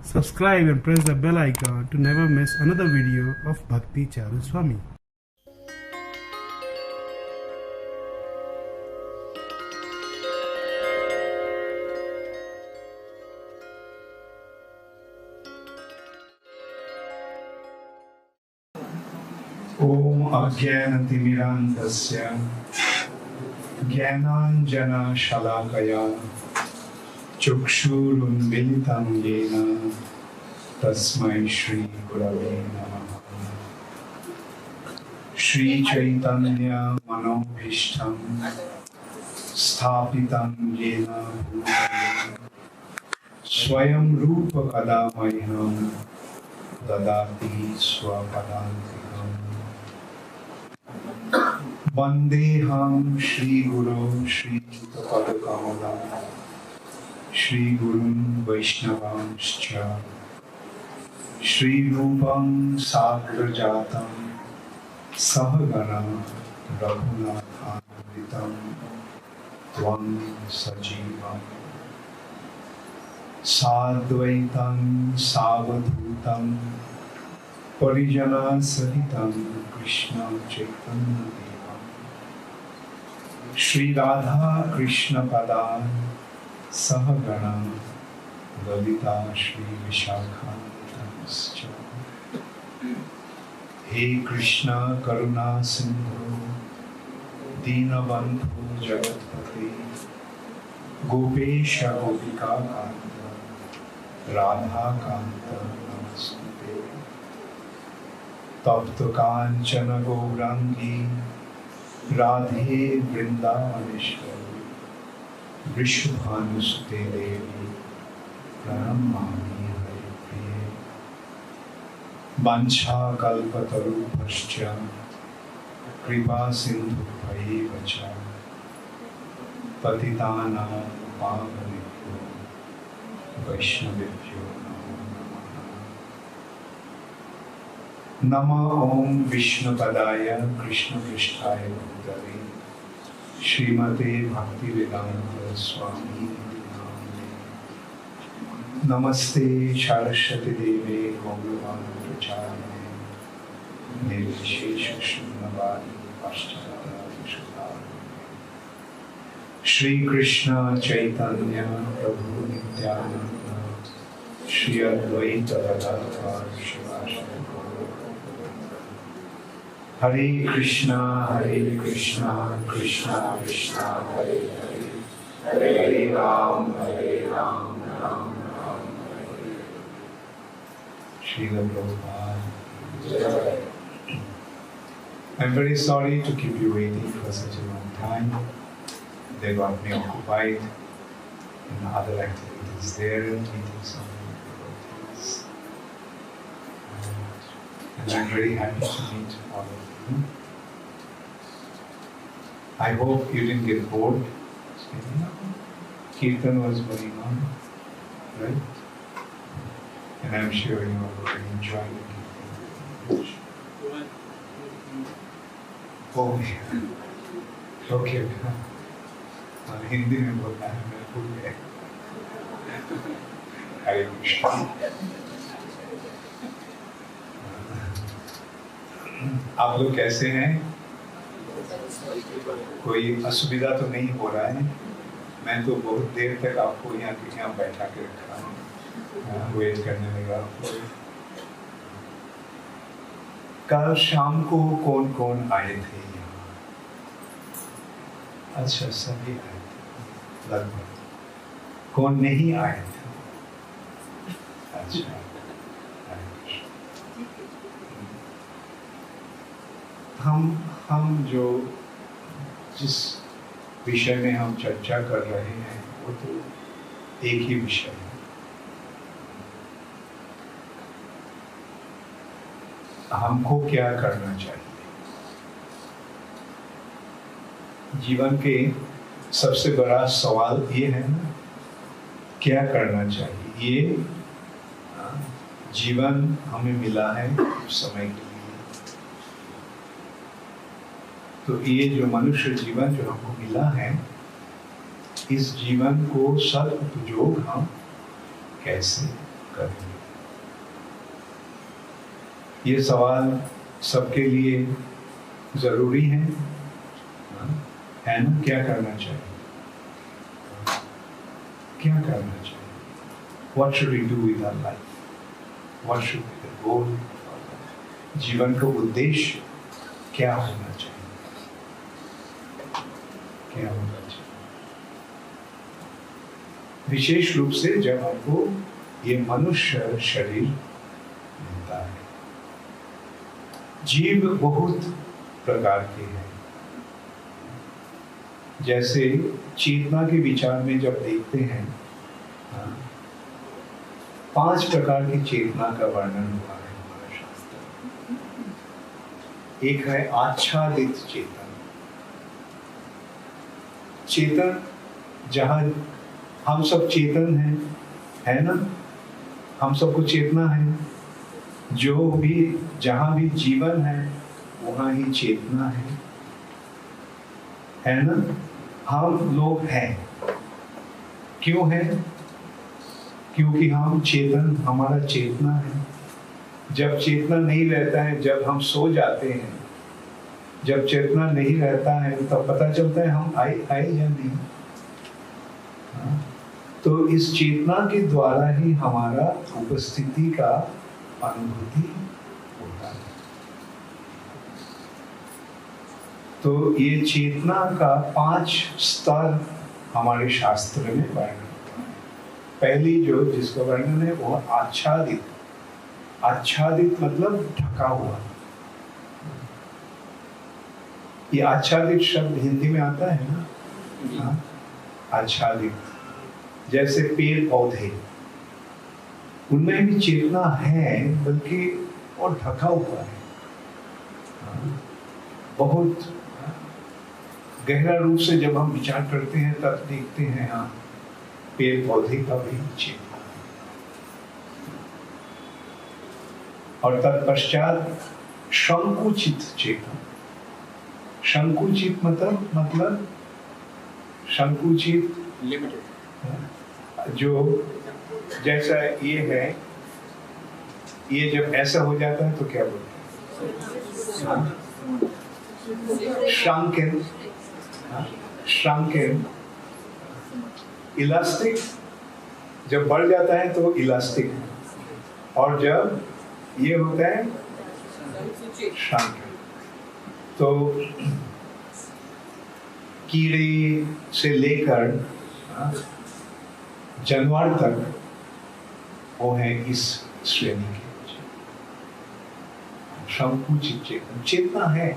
Subscribe and press the bell icon to never miss another video of Bhakti Charu Swami. Om Ajnanatimirandasya Jnananjana Shalakaya Chukshurunmilitam Yena Tasmai Shri Gurave Namaha. Shri Chaitanya Manobhishtam Sthapitam Yena Bhutale Swayam Rupa Kadamayam Dadati Swapadantikam. Vandeham Shri Guru Shri Padakamalam Shri Gurun Vaishnavanscha Shri Rupam Sagrajatam Sahagana Raghunathanvitam Tvam Sajivam Sadvaitam Savadhutam Parijana Sahitam Krishna Chaitanya Devam Shri Radha Krishna Padan Sahagana Lalita Shri Vishakhantanscha. He Krishna Karuna Sindhu Dinabandhu Jagatpati Gopesha Gopika Kanta Radha Kanta Namaste. Tapta Kanchana Gaurangi Radhe Vrindavaneshwari Vrishabhanusute Devi Pranamami Haripriye. Vancha Kalpatarubhascha Kripa Sindhu Bhaivacha Patitana Pavanebhyo Vaishnavebhyo Nama Om Vishnu Padaya Krishna Prishtaya Bhutale Srimate Bhakti Vedanta Swami Namaste Saraswati Deve Gauravani Pracharine Nirvishesha Shunnavadi Paschata Vishudhara. Shri Krishna Chaitanya Prabhu Nityananda Shri Advaita Gadadhar Shivasana Hare Krishna, Krishna Krishna, Hare Hare, Hare Ram, Ram Ram, Hare. Srila Prabhupada. I'm very sorry to keep you waiting for such a long time. They got me occupied in other activities there, meetings on devotees. And I'm very happy to meet all of you. I hope you didn't get bored. Kirtan was going on, right? And I'm sure you are going to enjoy the Kirtan. Oh, yeah. Okay. Hindi में बोलना है, मैं भूल गया. हरे कृष्णा. आप लोग कैसे हैं? कोई असुविधा तो नहीं हो रहा है? मैं तो बहुत देर तक आपको यहाँ बैठा के रखा हूँ, वेट करने लगा. कल शाम को कौन कौन आए थे यहाँ? अच्छा, सभी आए थे लगभग. कौन नहीं आए थे? अच्छा. हम जो जिस विषय में हम चर्चा कर रहे हैं वो तो एक ही विषय है. हमको क्या करना चाहिए? जीवन के सबसे बड़ा सवाल ये है ना, क्या करना चाहिए? ये जीवन हमें मिला है समय के लिए. तो ये जो मनुष्य जीवन जो हमको मिला है, इस जीवन को सदुपयोग हम कैसे करेंगे? ये सवाल सबके लिए जरूरी है ना? क्या करना चाहिए, क्या करना चाहिए? What should we do with our life? What should be the goal of our life? जीवन का उद्देश्य क्या होना चाहिए, क्या होना चाहिए? विशेष रूप से जब हमको ये मनुष्य शरीर मिलता है। जीव बहुत प्रकार के हैं। जैसे चेतना के विचार में जब देखते हैं, 5 प्रकार की चेतना का वर्णन हुआ है हमारे शास्त्र में। एक है आच्छादित चेतन। चेतन जहाँ हम सब चेतन हैं, है ना? हम सबको चेतना है। जो भी जहाँ भी जीवन है वहाँ ही चेतना है ना? हम लोग हैं। क्यों है? क्योंकि हम चेतन, हमारा चेतना है। जब चेतना नहीं रहता है, जब हम सो जाते हैं, जब चेतना नहीं रहता है तब तो पता चलता है हम आए या नहीं। तो इस चेतना के द्वारा ही हमारा उपस्थिति का अनुभूति होता है। तो ये चेतना का 5 स्तर हमारे शास्त्र में वर्णन हुआ है। पहली जो जिसका वर्णन है वो आच्छादित। आच्छादित मतलब ढका हुआ। ये आच्छादित शब्द हिंदी में आता है ना? आच्छादित, जैसे पेड़ पौधे, उनमें भी चेतना है बल्कि और ढका हुआ है। बहुत गहरा रूप से जब हम विचार करते हैं तब देखते हैं हाँ, पेड़ पौधे का भी चेतना है। और तत्पश्चात संकुचित चेतन। संकुचित मतलब संकुचित लिमिटेड। जो जैसा ये है, ये जब ऐसा हो जाता है तो क्या बोलते हैं? shrunken, shrunken, elastic. जब बढ़ जाता है तो इलास्टिक, और जब ये होता है shrunken। तो कीड़े से लेकर जानवर तक वो है इस श्रेणी के। संकुचित चेतन, चेतना है,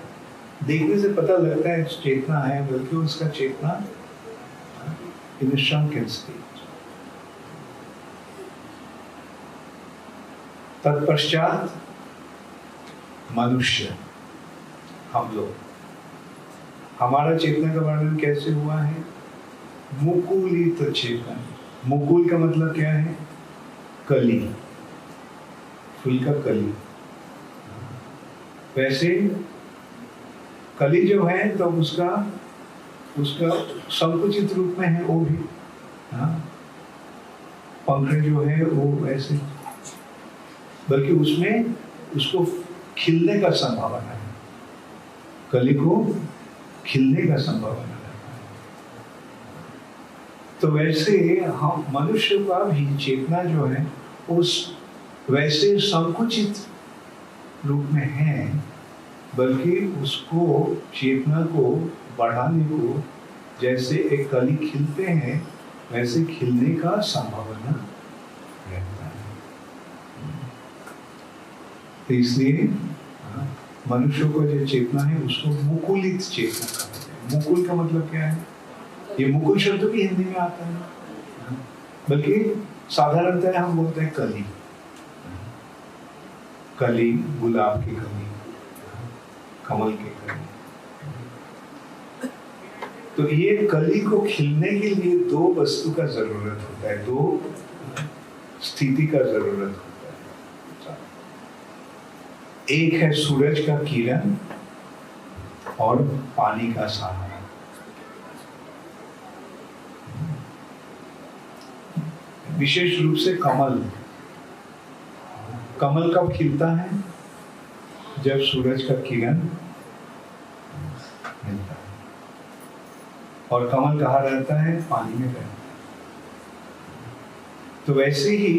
देखने से पता लगता है चेतना है, बल्कि उसका चेतना इन shrunken state। तत्पश्चात मनुष्य, हम लोग, हमारा चेतना का वर्णन कैसे हुआ है? मुकुलित चेतन। मुकुल का मतलब क्या है? कली, फूल का कली। वैसे कली जो है तो उसका संकुचित रूप में है वो भी। पंख जो है वो ऐसे, बल्कि उसमें उसको खिलने का संभावना है। कली को खिलने का संभावना है। तो वैसे हम मनुष्य का भी चेतना जो है उस वैसे संकुचित रूप में है, बल्कि उसको चेतना को बढ़ाने को, जैसे एक कली खिलते हैं वैसे खिलने का संभावना रहता है। तो इसलिए मनुष्य को जो चेतना है उसको मुकुलित चेतना कहते हैं। मुकुल का मतलब क्या है? ये मुकुल शब्द भी हिंदी में आता है, बल्कि साधारणतः हम बोलते हैं कली। कली, गुलाब की कली, कमल की कली। तो ये कली को खिलने के लिए 2 वस्तु का जरूरत होता है, 2 स्थिति का जरूरत होता है। एक है सूरज का किरण और पानी का सहारा। विशेष रूप से कमल कब खिलता है? जब सूरज का किरण मिलता है। और कमल कहाँ रहता है? पानी में रहता है। तो वैसे ही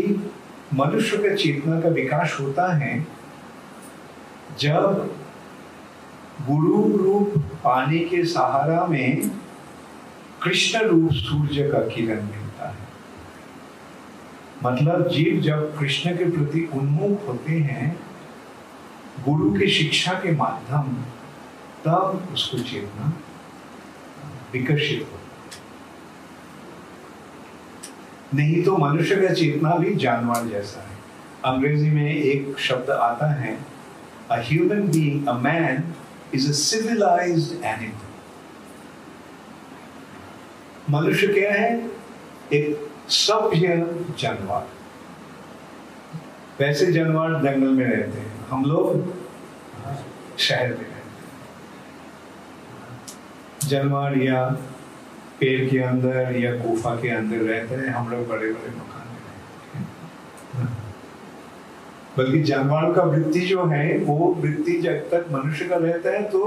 मनुष्य का चेतना का विकास होता है जब गुरु रूप पानी के सहारा में कृष्ण रूप सूर्य का किरण मिलता है। मतलब जीव जब कृष्ण के प्रति उन्मुख होते हैं गुरु की शिक्षा के माध्यम, तब उसको चेतना विकसित होता है। नहीं तो मनुष्य का चेतना भी जानवर जैसा है। अंग्रेजी में एक शब्द आता है, a human being, a man is a civilized animal. मनुष्य क्या है? एक सभ्य जानवर। वैसे जानवर जंगल में रहते हैं, हम लोग शहर में रहते हैं। जानवर या पेड़ के अंदर या गुफा के अंदर रहते हैं, हम लोग बड़े बड़े मकान में रहते हैं। बल्कि जानवरों का वृत्ति जो है वो वृत्ति जब तक मनुष्य का रहता है तो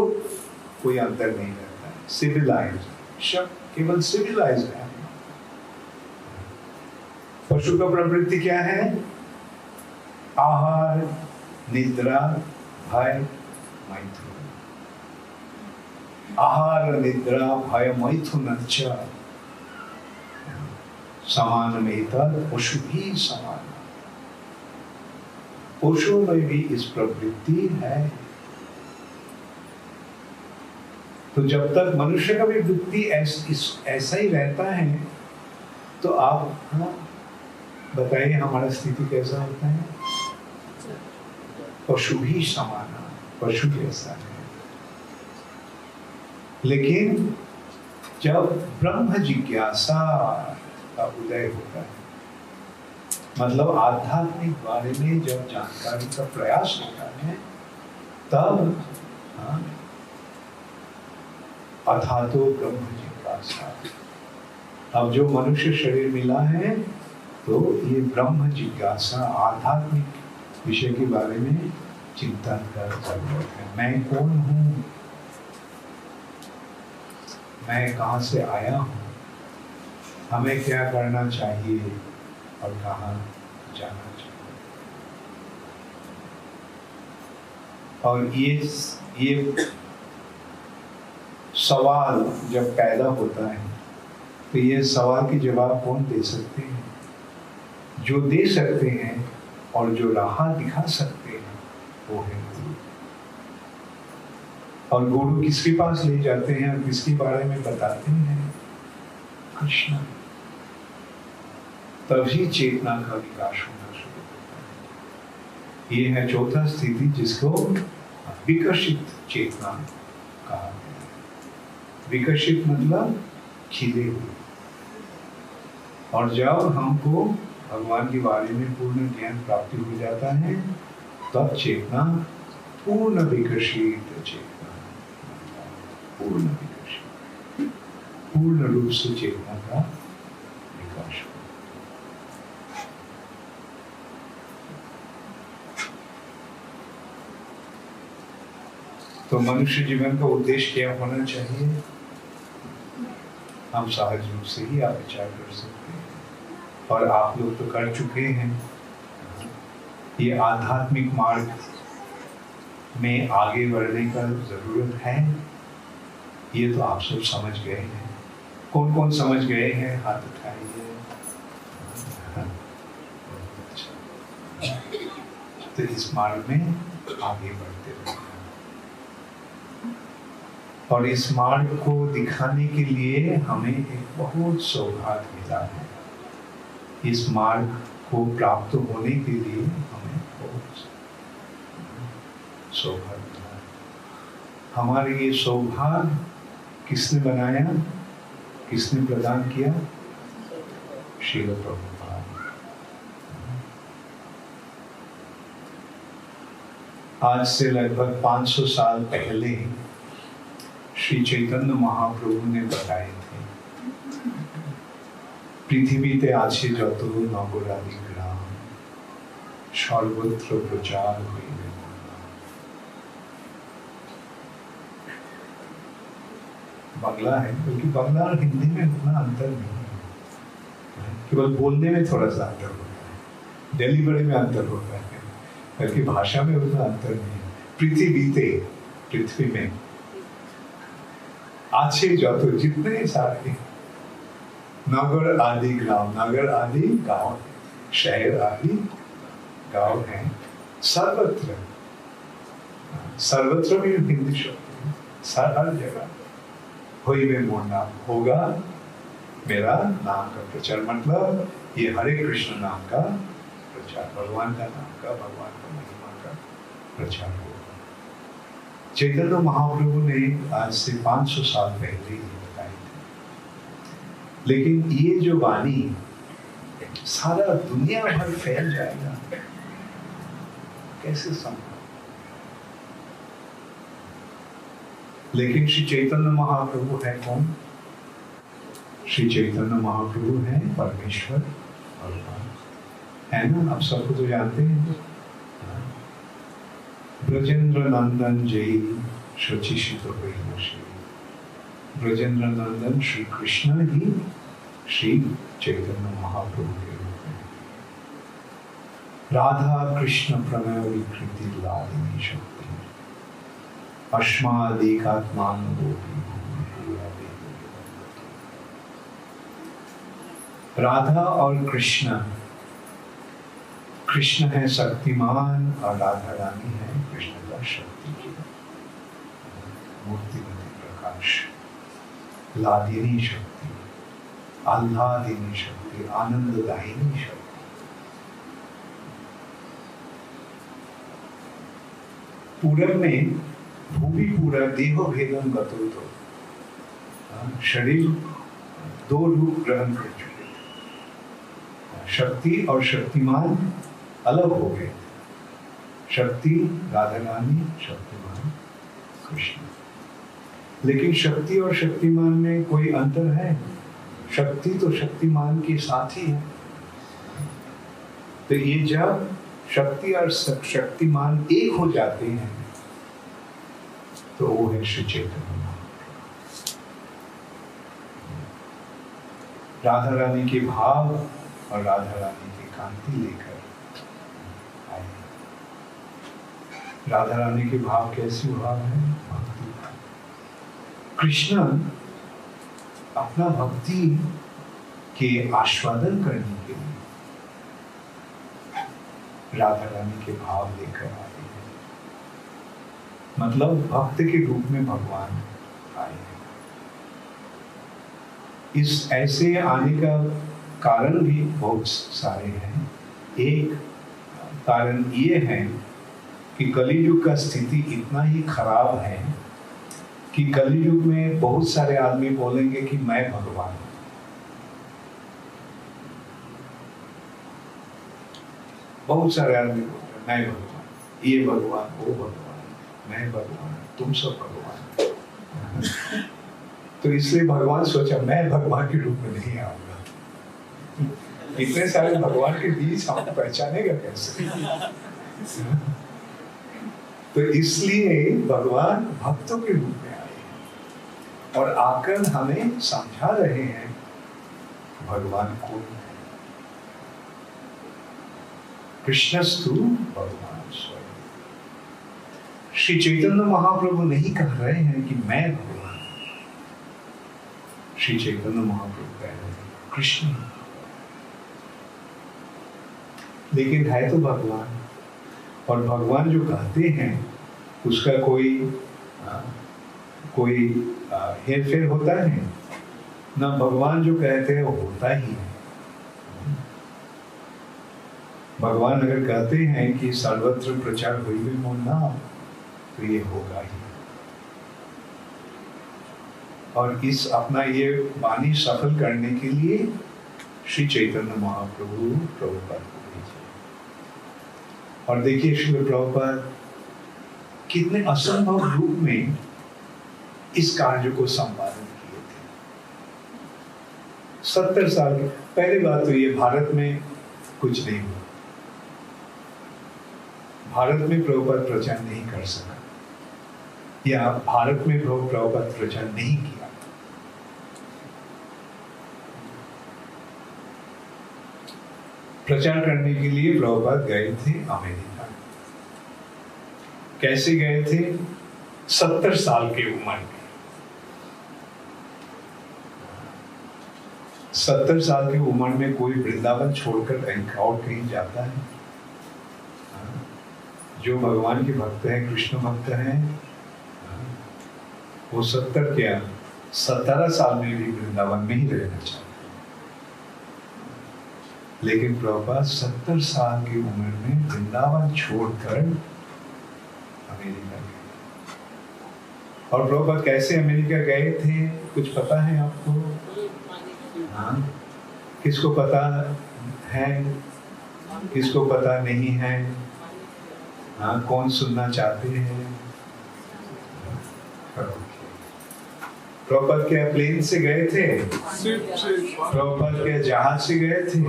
कोई अंतर नहीं रहता है। सिविलाइज्ड शब्द केवल सिविलाइज्ड है। पशु का प्रवृत्ति क्या है? आहार, निद्रा, भय, मैथुन। आहार, निद्रा, भय, मैथुन समानमेतद् पशुभिः समान। पशुओं में भी इस प्रवृत्ति है। तो जब तक मनुष्य का भी वृत्ति ऐसा ही रहता है तो आप बताइए हमारा स्थिति कैसा होता है? पशु भी समान, पशु जैसा है। लेकिन जब ब्रह्म जिज्ञासा का उदय होता है, मतलब आध्यात्मिक बारे में जब जानकारी का प्रयास होता है, तब अथातो ब्रह्म जिज्ञासा। अब जो मनुष्य शरीर मिला है तो ये ब्रह्म जिज्ञासा, आध्यात्मिक विषय के बारे में चिंतन कर जरूरत है। मैं कौन हूँ? मैं कहाँ से आया हूँ? हमें क्या करना चाहिए और कहाँ जाना चाहिए? और ये सवाल जब पैदा होता है तो ये सवाल के जवाब कौन दे सकते हैं? जो दे सकते हैं और जो राह दिखा सकते हैं वो है गुरु। और गुरु किसके पास ले जाते हैं और किसके बारे में बताते हैं? कृष्ण। तभी चेतना का विकास होना शुरू होता है। ये है चौथा स्थिति जिसको विकसित चेतना कहा गया है। विकसित मतलब खिले हुए। और जब हमको भगवान के बारे में पूर्ण ज्ञान प्राप्ति हो जाता है तब चेतना पूर्ण विकसित चेतना, पूर्ण विकसित, पूर्ण रूप से चेतना का विकास हो। तो मनुष्य जीवन का उद्देश्य क्या होना चाहिए? हम सहज रूप से ही आप विचार कर सकते हैं और आप लोग तो कर चुके हैं। ये आध्यात्मिक मार्ग में आगे बढ़ने का जरूरत है, ये तो आप सब समझ गए हैं। कौन कौन समझ गए हैं? हाथ उठाइए। तो इस मार्ग में आगे बढ़ते रहें। और इस मार्ग को दिखाने के लिए हमें एक बहुत सौभाग्य मिला है। इस मार्ग को प्राप्त होने के लिए हमें बहुत सौभाग्य मिला है। हमारे ये सौभाग्य किसने बनाया? किसने प्रदान किया? श्रील प्रभुपाद। आज से लगभग 500 साल पहले श्री चैतन्य महाप्रभु ने बताए थे, पृथ्वीते आछे যত নগরাদি গ্রাম সর্বত্র প্রচার হইবে। बंगला है, बल्कि बंगला और हिंदी में उतना अंतर नहीं है, केवल बोलने में थोड़ा सा अंतर होता है, डिलीवरी में अंतर होता है, बल्कि भाषा में उतना अंतर नहीं है। पृथ्वीते, पृथ्वी में आछे যত जितने सारे नगर आदि ग्राम, नगर आदि गांव, शहर आदि गांव हैं, सर्वत्र, सर्वत्र में हिंदी शब्द हर जगह होई में मोर नाम होगा, मेरा नाम का प्रचार, मतलब ये हरे कृष्ण नाम का प्रचार, भगवान का नाम का, भगवान का महिमा का प्रचार होगा। चैतन्य महाप्रभु ने आज से 500 साल पहले ही बताई थी, लेकिन ये जो वाणी सारा दुनिया भर फैल जाएगा, कैसे संभव? लेकिन श्री चैतन्य महाप्रभु है कौन? श्री चैतन्य महाप्रभु है परमेश्वर भगवान, है ना? आप सबको तो जानते हैं। ब्रजेंद्र नंदन जय शचिशित श्री ब्रजेंद्र नंदन श्री कृष्ण ही श्री चैतन्य महाप्रभु के रूप में, राधा कृष्ण प्रणय विकृति लालिनी शक्ति, अस्मादिकात्मान राधा और कृष्ण, कृष्ण है शक्तिमान और राधा रानी है कृष्ण का शक्ति की मूर्तिमती प्रकाश, लादिनी शक्ति, आह्लादिनी शक्ति, आनंददायिनी शक्ति। पूरब में भूमि पूरा देहो भेदम गतो, तो शरीर दो रूप ग्रहण कर चुके थे, शक्ति और शक्तिमान अलग हो गए। शक्ति राधा रानी, शक्तिमान कृष्ण। लेकिन शक्ति और शक्तिमान में कोई अंतर है? शक्ति तो शक्तिमान के साथ ही है। तो ये जब शक्ति और शक्तिमान एक हो जाते हैं तो वो है श्री चैतन्य महाप्रभु। राधा रानी के भाव और राधा रानी की कांति लेकर आए। राधा रानी के भाव कैसे भाव है? भक्ति भाव। कृष्ण अपना भक्ति के आस्वादन करने के लिए राधा रानी के भाव लेकर आए हैं, मतलब भक्त के रूप में भगवान आए हैं। इस ऐसे आने का कारण भी बहुत सारे हैं। एक कारण ये है कि कलियुग का स्थिति इतना ही खराब है कि कलियुग में बहुत सारे आदमी बोलेंगे कि मैं भगवान हूं। बहुत सारे आदमी बोलते हैं मैं भगवान, ये भगवान, वो भगवान, मैं भगवान, तुम सब भगवान। तो इसलिए भगवान सोचा मैं भगवान के रूप में नहीं आऊंगा। इतने सारे भगवान के बीच हम पहचानेगा कैसे? तो इसलिए भगवान भक्तों के रूप में आए और आकर हमें समझा रहे हैं भगवान कौन है। कृष्णस्तु भगवान स्वयं। श्री चैतन्य महाप्रभु नहीं कह रहे हैं कि मैं भगवान, श्री चैतन्य महाप्रभु कह रहे हैं कृष्ण, लेकिन है तो भगवान। और भगवान जो कहते हैं उसका कोई हेरफेर होता है ना। भगवान जो कहते हैं वो होता ही है। भगवान अगर कहते हैं कि सर्वत्र प्रचार हुई भी मोर नाम, तो ये होगा ही। और इस अपना ये वाणी सफल करने के लिए श्री चैतन्य महाप्रभु प्रभुपाद को भेजे। और देखिए श्री प्रभुपाद कितने असंभव रूप में इस कार्य को संपादन किए थे। 70 साल पहले बात तो ये भारत में कुछ नहीं हुआ। भारत में प्रभुपाद प्रचार नहीं कर सका, या भारत में प्रभुपाद प्रचार नहीं किया। प्रचार करने के लिए प्रभुपाद गए थे अमेरिका। कैसे गए थे? 70 साल की उम्र में। 70 साल की उम्र में कोई वृंदावन छोड़कर कहीं और कहीं जाता है? जो भगवान के भक्त हैं, कृष्ण भक्त हैं, वो 70 क्या 17 साल में भी वृंदावन में ही रहना चाहते। लेकिन प्रभुपाद 70 साल की उम्र में वृंदावन छोड़कर अमेरिका गए। और प्रभुपाद कैसे अमेरिका गए थे, कुछ पता है आपको? हाँ, किसको पता है, किसको पता नहीं है? हाँ, कौन सुनना चाहते हैं? प्रभुपाद क्या प्लेन से गए थे? प्रभुपाद क्या जहाज से गए थे?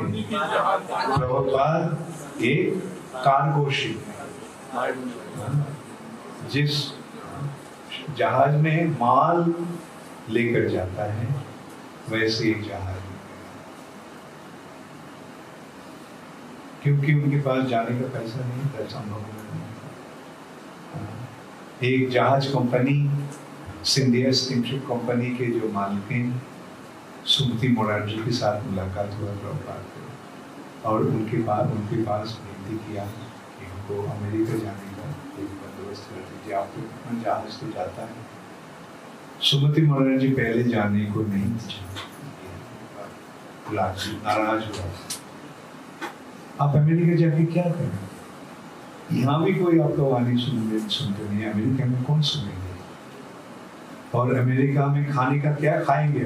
प्रभुपाद एक कार्गो शिप, जिस जहाज में माल लेकर जाता है, वैसे एक जहाज, क्योंकि उनके पास जाने का पैसा नहीं था, संभव नहीं। एक जहाज कंपनी, सिंधिया स्टीमशिप कंपनी के जो मालिक सुमति मोरारजी के साथ मुलाकात हुआ प्रभुपाद को, और उनके पास विनती किया कि उनको अमेरिका जाने का एक बंदोबस्त कर दीजिए, आपको कितना जहाज तो जाता है। सुमति मोरारजी पहले जाने को नहीं नाराज हुआ। आप अमेरिका जाके क्या करें? यहाँ भी कोई आपका वाणी सुनते नहीं, अमेरिका में कौन सुनेंगे? और अमेरिका में खाने का क्या खाएंगे?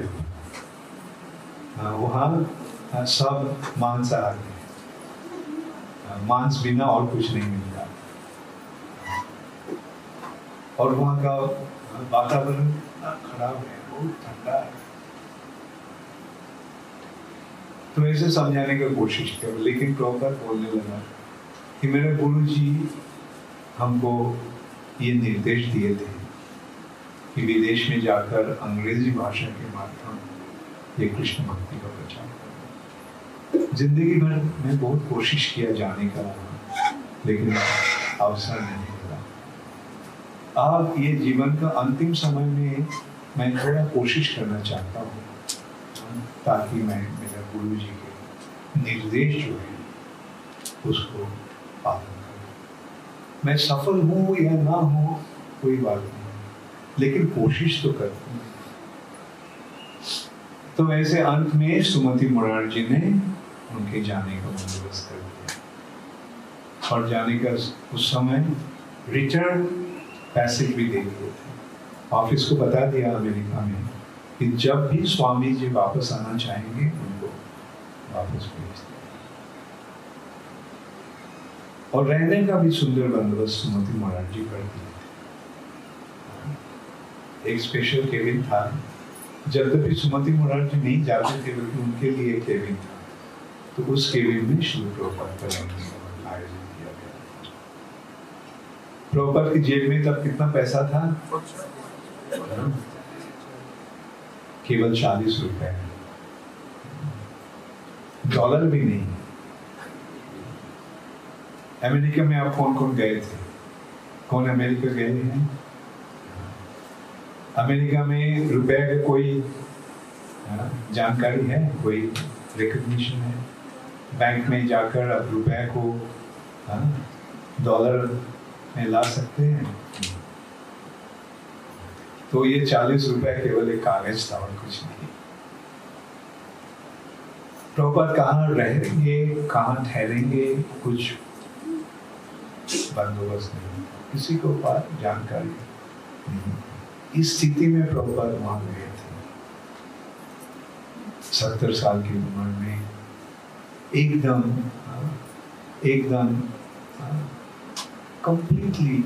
वहाँ सब मांसाहारी है, मांस बिना और कुछ नहीं मिलता, और वहाँ का वातावरण खराब है, बहुत ठंडा है। तो ऐसे समझाने की कोशिश किया, लेकिन प्रभुपाद बोलने लगा कि मेरे गुरु जी हमको ये निर्देश दिए थे कि विदेश में जाकर अंग्रेजी भाषा के माध्यम ये कृष्ण भक्ति का प्रचार करें। जिंदगी भर मैं बहुत कोशिश किया जाने का, लेकिन अवसर नहीं मिला। अब ये जीवन का अंतिम समय में मैं थोड़ा कोशिश करना चाहता हूँ, ताकि मैं मेरे गुरु जी के निर्देश जो है उसको पालन करूँ। मैं सफल हूँ या ना हूँ कोई बात नहीं, लेकिन कोशिश तो करता हूँ। तो ऐसे अंत में सुमति मोरारजी ने उनके जाने का बंदोबस्त कर दिया, और जाने का उस समय रिटर्न पैसेज भी दे दिए थे। ऑफिस को बता दिया अमेरिका में कि जब भी स्वामी जी वापस आना चाहेंगे उनको वापस भेज दें। और रहने का भी सुंदर बंदोबस्त सुमति मोरारजी कर दिए थे। एक स्पेशल केबिन था, जब सुमति मोरारजी नहीं जाते थे बल्कि उनके लिए केबिन था, तो उस केबिन में श्री प्रभुपाद का आयोजन किया गया। प्रभुपाद की जेब में तब कितना पैसा था? केवल 40 रुपए, डॉलर भी नहीं। अमेरिका में आप कौन कौन गए थे? कौन अमेरिका गए हैं? अमेरिका में रुपए का कोई जानकारी है, कोई रिकॉग्निशन है? बैंक में जाकर अब रुपए को डॉलर में ला सकते हैं? तो ये 40 रुपए केवल एक कागज था और कुछ नहीं। प्रभुपाद कहाँ रहेंगे, कहाँ ठहरेंगे, कुछ बंदोबस्त नहीं, किसी को पास जानकारी नहीं। इस स्थिति में प्रभुपाद वहां गए थे 70 साल की उम्र में, एकदम कंप्लीटली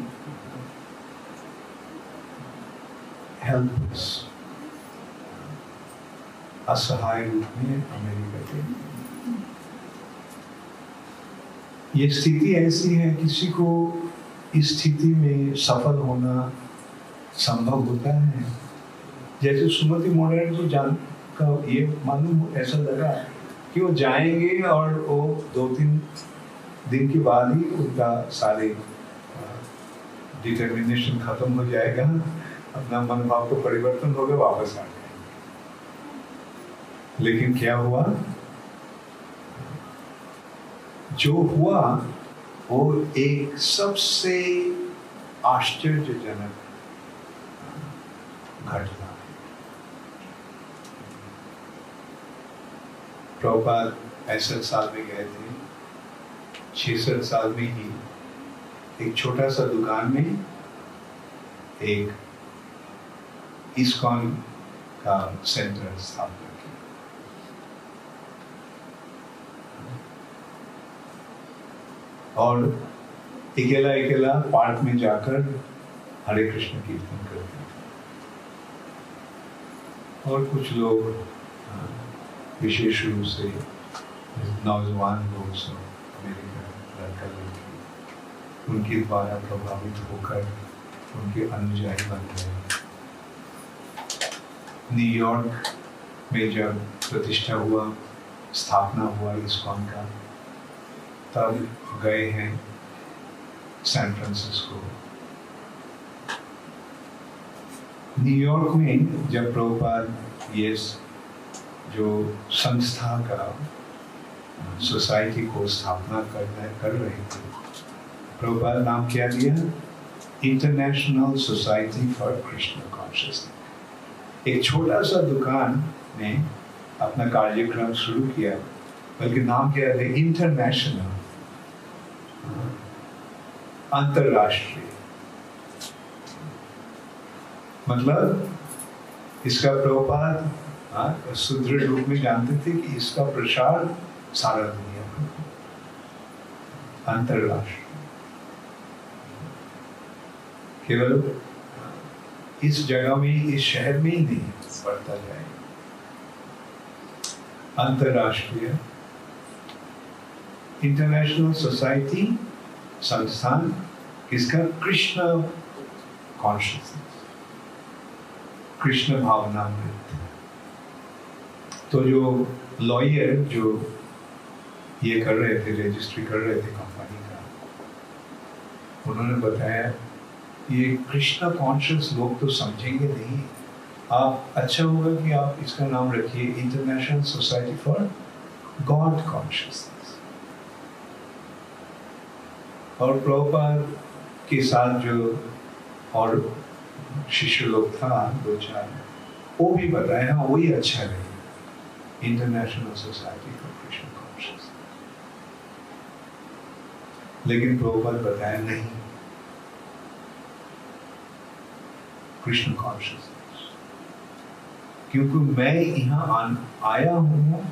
हेल्पलेस, असहाय रूप में अमेरिका के। ये स्थिति ऐसी है, किसी को इस स्थिति में सफल होना संभव होता है। जैसे सुमति मोरारजी जान का ये मालूम ऐसा लगा कि वो जाएंगे और वो 2-3 दिन के बाद ही उनका सारे डिटर्मिनेशन खत्म हो जाएगा, अपना मनोभाव को परिवर्तन होगा, वापस आ जाएंगे। लेकिन क्या हुआ? जो हुआ वो एक सबसे आश्चर्यजनक घटना। प्रभुपाद 65 साल में गए थे। 66 साल में ही एक छोटा सा दुकान में एक इस्कॉन का सेंटर स्थापना किया। और अकेला पार्क में जाकर हरे कृष्ण कीर्तन करते थे। और कुछ लोग विशेष रूप से नौजवान लोग सब अमेरिका लड़का लड़की उनके द्वारा प्रभावित होकर उनके अनुयायी बन गए। न्यूयॉर्क में जब प्रतिष्ठा हुआ, स्थापना हुआ इस्कॉन का, तब गए हैं सैन फ्रांसिस्को। न्यूयॉर्क में जब प्रभुपाद ये जो संस्था का सोसाइटी को स्थापना कर रहे थे, प्रभुपाद नाम क्या दिया? International society for Krishna consciousness. एक छोटा सा दुकान में अपना कार्यक्रम शुरू किया, बल्कि नाम क्या है? इंटरनेशनल, अंतरराष्ट्रीय। मतलब इसका प्रभुपाद सुदृढ़ रूप में जानते थे कि इसका प्रसार सारा दुनिया में, अंतरराष्ट्रीय, केवल इस जगह में, इस शहर में ही नहीं बढ़ता जाएगा। अंतरराष्ट्रीय इंटरनेशनल सोसाइटी संस्थान किसका? कृष्ण कॉन्शियसनेस, कृष्ण भावनामृत। तो जो लॉयर जो ये कर रहे थे, रजिस्ट्री कर रहे थे कंपनी का, उन्होंने बताया ये कृष्ण कॉन्शियस लोग तो समझेंगे नहीं, आप अच्छा होगा कि आप इसका नाम रखिए international society for God consciousness. और प्रभुपाद के साथ जो और शिष्य लोग था 2-4, वो भी बताया हाँ वही अच्छा है, international society for Krishna consciousness. लेकिन प्रभुपाद बताया नहीं, कृष्ण कॉन्शियसनेस, क्योंकि मैं यहाँ आया हूँ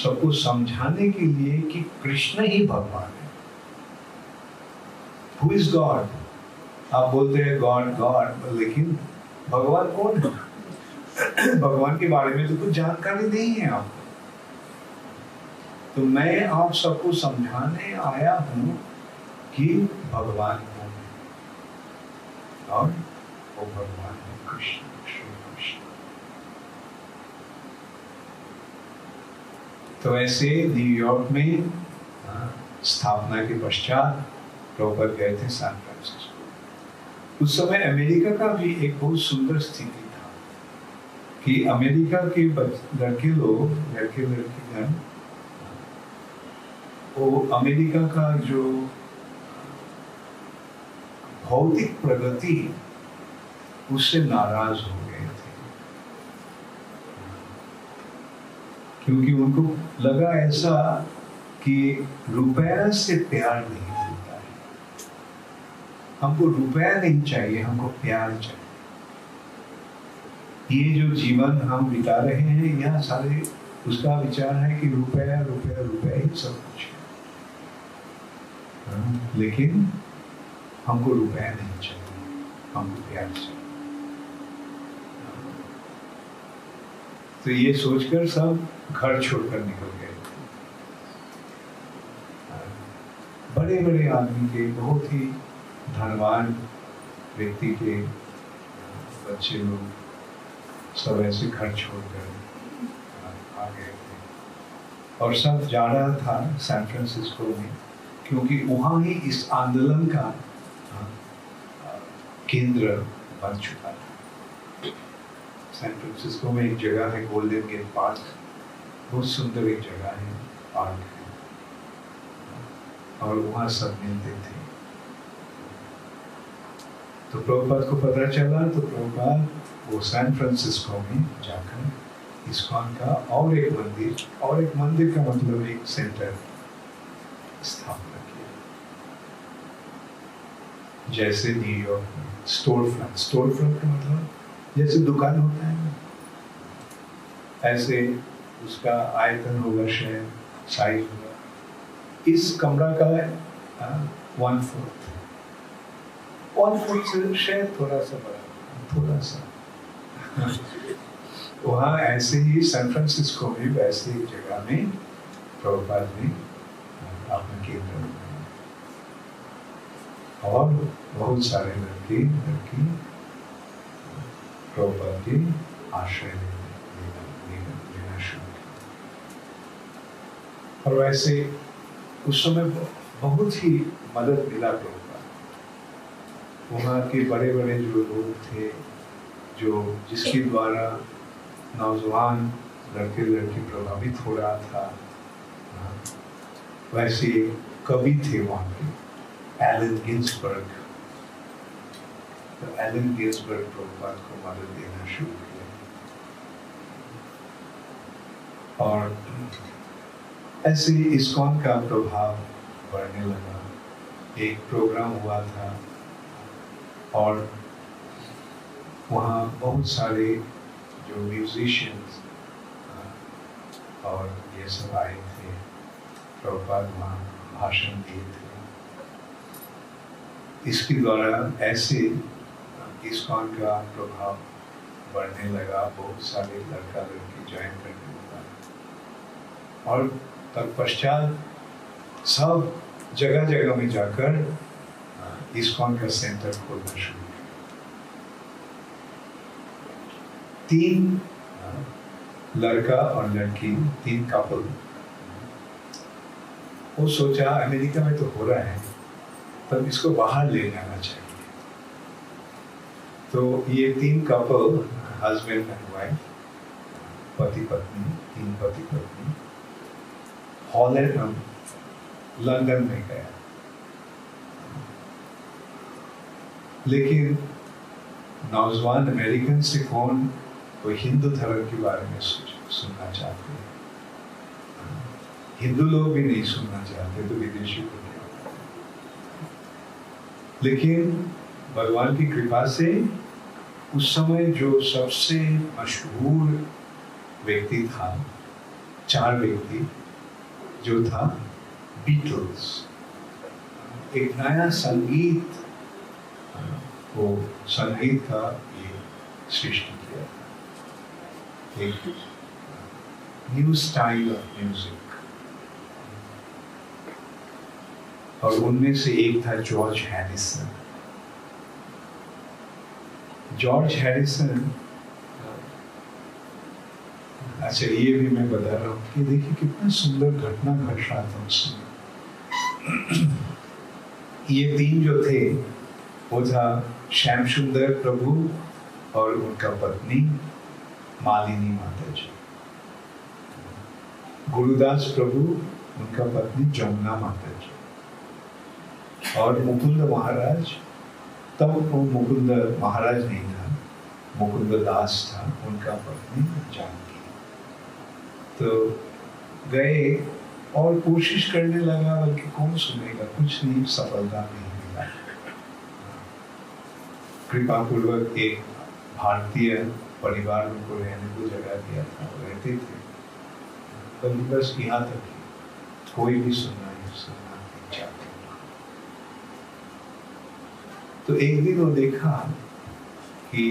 सबको समझाने के लिए कि कृष्ण ही भगवान है। Who is God? आप बोलते हैं गॉड गॉड, लेकिन भगवान कौन है? भगवान के बारे में तो कुछ जानकारी नहीं है आपको। तो मैं आप सबको समझाने आया हूँ कि भगवान कौन है, और वो भगवान है कृष्ण, श्री कृष्ण। तो ऐसे न्यूयॉर्क में स्थापना के पश्चात प्रभुपाद गए थे सैन फ्रांसिस्को। उस समय अमेरिका का भी एक बहुत सुंदर स्थिति था कि अमेरिका के लड़के लड़कियां वो अमेरिका का जो भौतिक प्रगति उससे नाराज हो गए थे, क्योंकि उनको लगा ऐसा कि रुपया से प्यार नहीं मिलता है। हमको रुपया नहीं चाहिए, हमको प्यार चाहिए। ये जो जीवन हम बिता रहे हैं यहाँ सारे, उसका विचार है कि रुपया रुपया रुपया ही सब कुछ है। लेकिन हमको रुपया नहीं चाहिए, हमको प्यार चाहिए। तो ये सोचकर सब घर छोड़कर निकल गए। बड़े बड़े आदमी के, बहुत ही धनवान व्यक्ति के बच्चे लोग सब ऐसे घर छोड़कर आ गए थे। और सब जा रहा था सैन फ्रांसिस्को में, क्योंकि वहाँ ही इस आंदोलन का केंद्र बन चुका था। सैन फ्रांसिस्को में एक जगह है गोल्डन गेट पार्क, बहुत सुंदर एक जगह है, पार्क है, और वहाँ सब मिलते थे। तो प्रभुपाद को पता चला, तो प्रभुपाद वो सैन फ्रांसिस्को में जाकर इस्कॉन का और एक मंदिर का मतलब एक सेंटर स्थापना किया। जैसे न्यूयॉर्क में स्टोर फ्रंट का मतलब जैसे दुकान होता है ना, ऐसे उसका आयतन होगा, शेयर साइज होगा। इस कमरा का 1/4 से शेयर थोड़ा सा बड़ा, थोड़ा सा वहाँ ऐसे ही सैन फ्रांसिस्को में वैसे एक जगह में प्रभुपाद ने अपना केंद्र बनाया, और बहुत सारे लड़के लड़की प्रभुपाद के आश्रय लेना शुरू किया। और वैसे उस समय बहुत ही मदद मिला प्रभुपाद। वहाँ के बड़े बड़े जो लोग थे, जो जिसके द्वारा नौजवान लड़के लड़की प्रभावित हो रहा था, वैसे कवि थे वहाँ के, एलन गिन्सबर्ग। तो एलन गिन्सबर्ग प्रभुपाद को मदद देना शुरू किया, और ऐसे इस्कॉन का प्रभाव बढ़ने लगा। एक प्रोग्राम हुआ था, और वहाँ बहुत सारे जो म्यूजिशियंस और ये सब आए थे, प्रभुपाद वहाँ भाषण दिए थे। इसके द्वारा ऐसे इस्कॉन का प्रभाव बढ़ने लगा, बहुत सारे लड़का लड़की ज्वाइन करने लगा, और तत्पश्चात सब जगह जगह में जाकर इस्कॉन का सेंटर खोलना शुरू किया। 3 लड़का और लड़की, 3 कपल, वो सोचा अमेरिका में तो हो रहा है, तब इसको बाहर ले जाना चाहिए। तो ये 3 कपल, हस्बैंड एंड वाइफ, पति पत्नी, 3 पति पत्नी, हॉलैंड लंदन में गया। लेकिन नौजवान अमेरिकन से कौन कोई हिंदू धर्म के बारे में सुनना चाहते हैं? हिंदू लोग भी नहीं सुनना चाहते, तो विदेशी को क्या? लेकिन भगवान की कृपा से उस समय जो सबसे मशहूर व्यक्ति था, 4 व्यक्ति, जो था बीटल्स, एक नया संगीत का ये सृष्टि किया था, एक न्यू स्टाइल ऑफ म्यूजिक। और उनमें से एक था जॉर्ज हैरिसन। जॉर्ज हैरिसन, अच्छा ये भी मैं बता रहा हूँ कि देखिए कितना सुंदर घटना घट रहा था उसमें। ये 3 जो थे, वो था श्याम सुंदर प्रभु और उनका पत्नी मालिनी माता जी, गुरुदास प्रभु, उनका पत्नी जमुना माता जी, और मुकुंद महाराज। तब वो मुकुंद महाराज नहीं था, मुकुंद दास था, उनका पत्नी जानकी। तो गए और कोशिश करने लगा, बल्कि कौन सुनेगा, कुछ नहीं, सफलता नहीं मिला। कृपा पूर्वक एक भारतीय परिवार को रहने को जगह दिया था, रहते थे, पर बस यहाँ तक ही, कोई भी सुनना नहीं चाहते। तो एक दिन वो देखा कि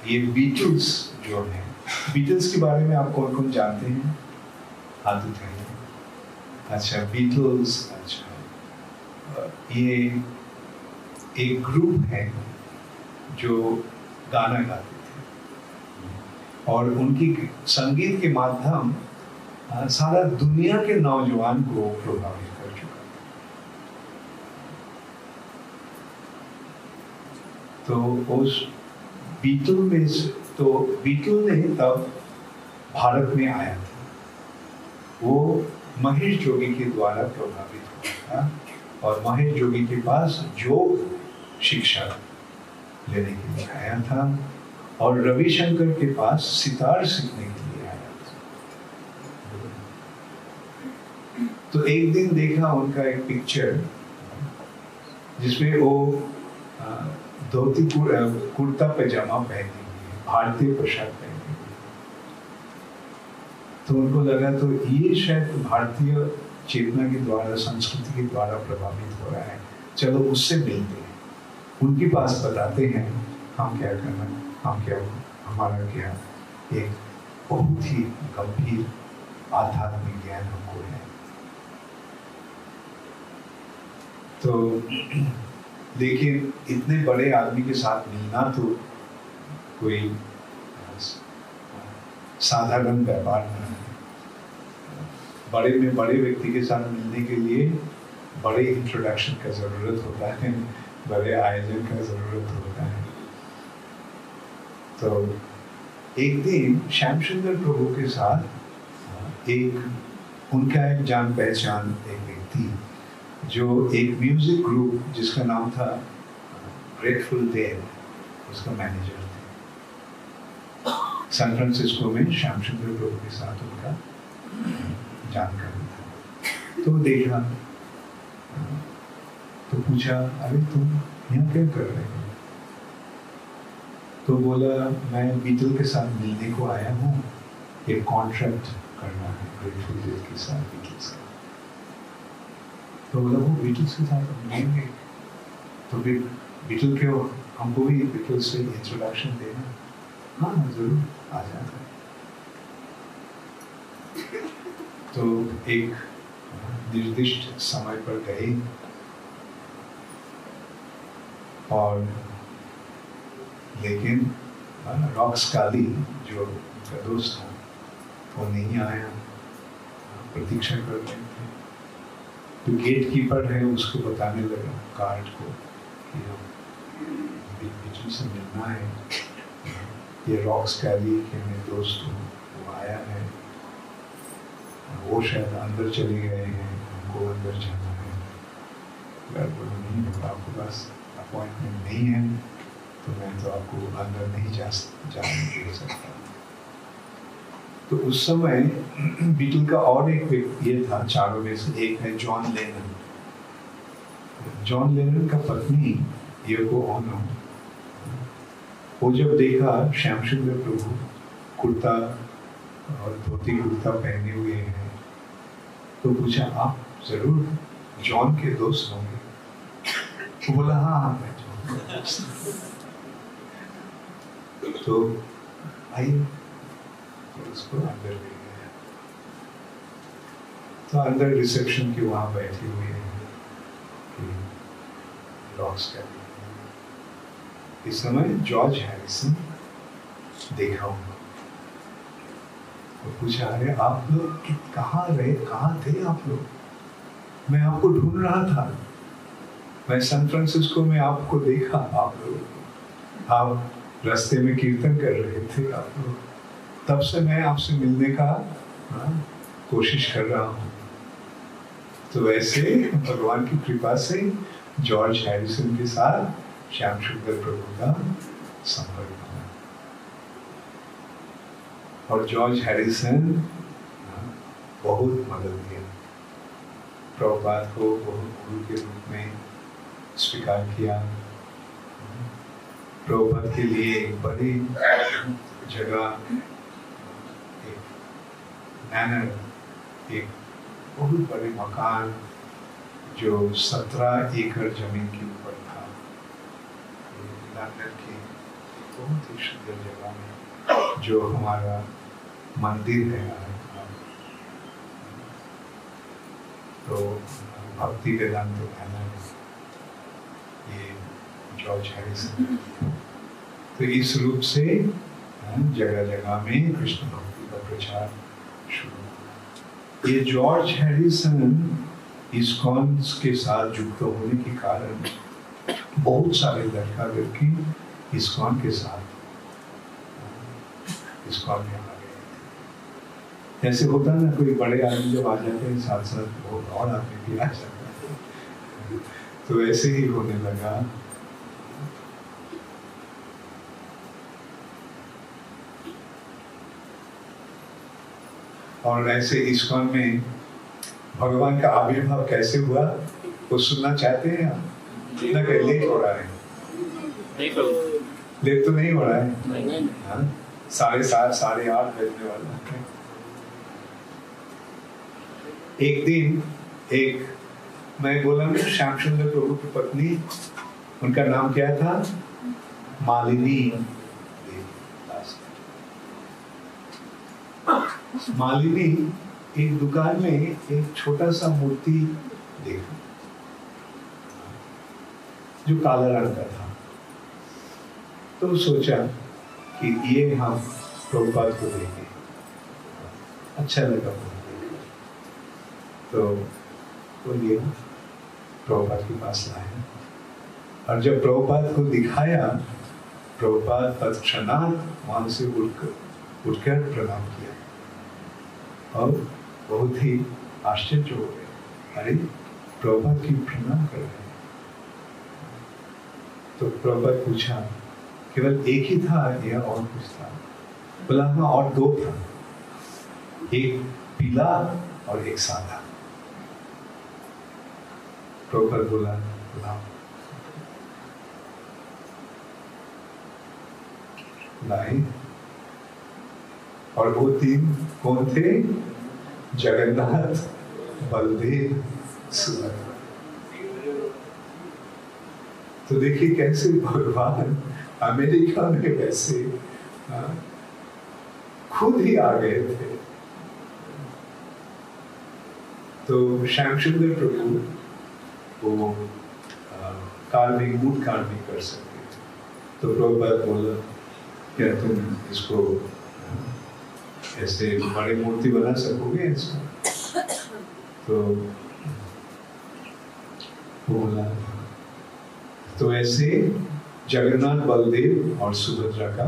ये बीटल्स जो है, बीटल्स के बारे में आप कौन कौन जानते हैं? हाथ उठाइए। अच्छा, बीटल्स, अच्छा, ये एक ग्रुप है जो गाना गाते थे, और उनकी संगीत के माध्यम सारा दुनिया के नौजवान को प्रभावित कर चुका। तो उस बीटल में तो बीटल ने तब भारत में आया था, वो महेश जोगी के द्वारा प्रभावित हुआ था और महेश जोगी के पास योग शिक्षा लेने के लिए आया था और रविशंकर के पास सितार सीखने के लिए आया था। तो एक दिन देखा उनका एक पिक्चर जिसमें वो धोती कुर्ता पैजामा पहने हुए, भारतीय पोशाक पहने हुए। तो उनको लगा तो ये शायद भारतीय चेतना के द्वारा, संस्कृति के द्वारा प्रभावित हो रहा है, चलो उससे मिलते हैं, उनके पास बताते हैं हम क्या करना, हम क्या, हमारा क्या एक बहुत ही गंभीर आध्यात्मिक ज्ञान हमको है। तो लेकिन इतने बड़े आदमी के साथ मिलना तो कोई साधारण व्यापार नहीं है। बड़े में बड़े व्यक्ति के साथ मिलने के लिए बड़े इंट्रोडक्शन का जरूरत होता है, बड़े आयोजन का जरूरत होता है। तो एक दिन श्याम सुंदर प्रभु के साथ एक उनका एक जान पहचान एक व्यक्ति जो एक म्यूजिक ग्रुप जिसका नाम था ग्रेटफुल डेड, उसका मैनेजर थे। सैन फ्रांसिस्को में श्याम सुंदर प्रभु के साथ उनका जानकारी था। तो देखा तो पूछा, अरे तुम यहाँ क्या कर रहे हो? तो बोला, मैं बीटल के साथ मिलने को आया हूँ, एक कॉन्ट्रैक्ट करना है ग्रेटफुल डेड के साथ, बीटल्स का। तो बोला वो बीटल्स के साथ मिलेंगे, तो फिर बीटल के हमको भी बीटल्स से इंट्रोडक्शन देना। हाँ जरूर, आ जाता है। तो एक निर्दिष्ट समय पर गए और लेकिन रॉक्स काली जो उनका दोस्त था वो नहीं आया, प्रतीक्षा कर रहे थे। तो गेट कीपर है उसको बताने लगा गार्ड को कि बीटल से मिलना है, ये रॉक्स कैली के मेरे दोस्त हो, वो आया है, वो शायद अंदर चले गए हैं, हमको अंदर जाना है। गार्ड बोला नहीं होगा, आपके पास अपॉइंटमेंट नहीं है तो मैं तो आपको अंदर नहीं जाने दे सकता। तो उस समय बीटल का और एक ये था, चारों में से एक है जॉन लेनन। जॉन लेनन का पत्नी योको ओनो, वो जब देखा श्याम सुंदर प्रभु कुर्ता और धोती कुर्ता पहने हुए हैं तो पूछा, आप जरूर जॉन के दोस्त होंगे? वो बोला हाँ मैं जॉन का दोस्त हूं। तो आइए उसको अंदर ले गया। तो अंदर रिसेप्शन के वहां बैठे हुए हैं रॉक्स का। इस समय जॉर्ज हैरिसन देखा उनको, तो पूछा, अरे आप लोग कहाँ रहे, कहाँ थे आप लोग? मैं आपको ढूंढ रहा था, मैं सैन फ्रांसिस्को में आपको देखा, आप रास्ते में कीर्तन कर रहे थे आप लोग, तब से मैं आपसे मिलने का कोशिश कर रहा हूँ। तो वैसे भगवान की कृपा से जॉर्ज हैरिसन के साथ श्याम सुंदर प्रभु का संपर्क हुआ और जॉर्ज हैरिसन बहुत मदद दिया, प्रभुपाद को बहुत गुरु के रूप में स्वीकार किया। प्रभुपाद के लिए एक बड़ी जगह, एक मैनर, एक बहुत बड़े मकान जो 17 एकड़ जमीन के ऊपर था, लंदन की बहुत ही सुंदर जगह में जो हमारा मंदिर है। तो भक्ति वेदांत मैनर ये जॉर्ज हैरिसन। तो इस रूप से जगह जगह में कृष्ण भक्ति का प्रचार शुरू हुआ। ये जॉर्ज हैरिसन इस्कॉन के साथ जुड़ते होने के कारण बहुत सारे लड़का लड़की इस्कॉन के साथ इस्कॉन में आ गए। जैसे होता है ना, कोई बड़े आदमी जब आ जाते हैं साथ साथ बहुत और आदमी भी आ जाता है, तो ऐसे ही होने लगा। और ऐसे इस्कॉन में भगवान का आविर्भाव कैसे हुआ वो सुनना चाहते हैं आप? ना कि लेट हो रहा है? लेट तो नहीं हो रहा है। हाँ, 7:30 8:30 बजने वाला है। एक दिन मैं बोला ना, श्याम सुंदर प्रभु की पत्नी, उनका नाम क्या था? मालिनी। मालिनी एक दुकान में एक छोटा सा मूर्ति देखा जो काला रंग का था, तो सोचा कि ये हम प्रभुपाद को देंगे। अच्छा लगा तो वो लिया, प्रभुपाद के पास लाया, और जब प्रभुपाद को दिखाया, प्रभुपाद तत्क्षणात वहां से उठकर प्रणाम किया और बहुत ही आश्चर्य हो गए। अरे, प्रभुपाद की प्रणाम कर रहे हैं। तो प्रभुपाद पूछा, केवल एक ही था या और कुछ था? बोला हाँ, और 2 था, एक पीला और एक सादा। प्रभुपाद बोला नहीं। और वो 3 कौन थे? जगन्नाथ, बलदेव, सुभद्रा। तो देखिए कैसे भगवान अमेरिका में वैसे खुद ही आ गए थे। तो श्याम सुंदर प्रभु वो कार्विंग, वुड कार्विंग कर सकते थे। तो प्रभुपाद बोला, क्या तुम इसको ऐसे बड़ी मूर्ति बना सकोगे इसको? तो बोला, तो ऐसे जगन्नाथ, बलदेव और सुभद्रा का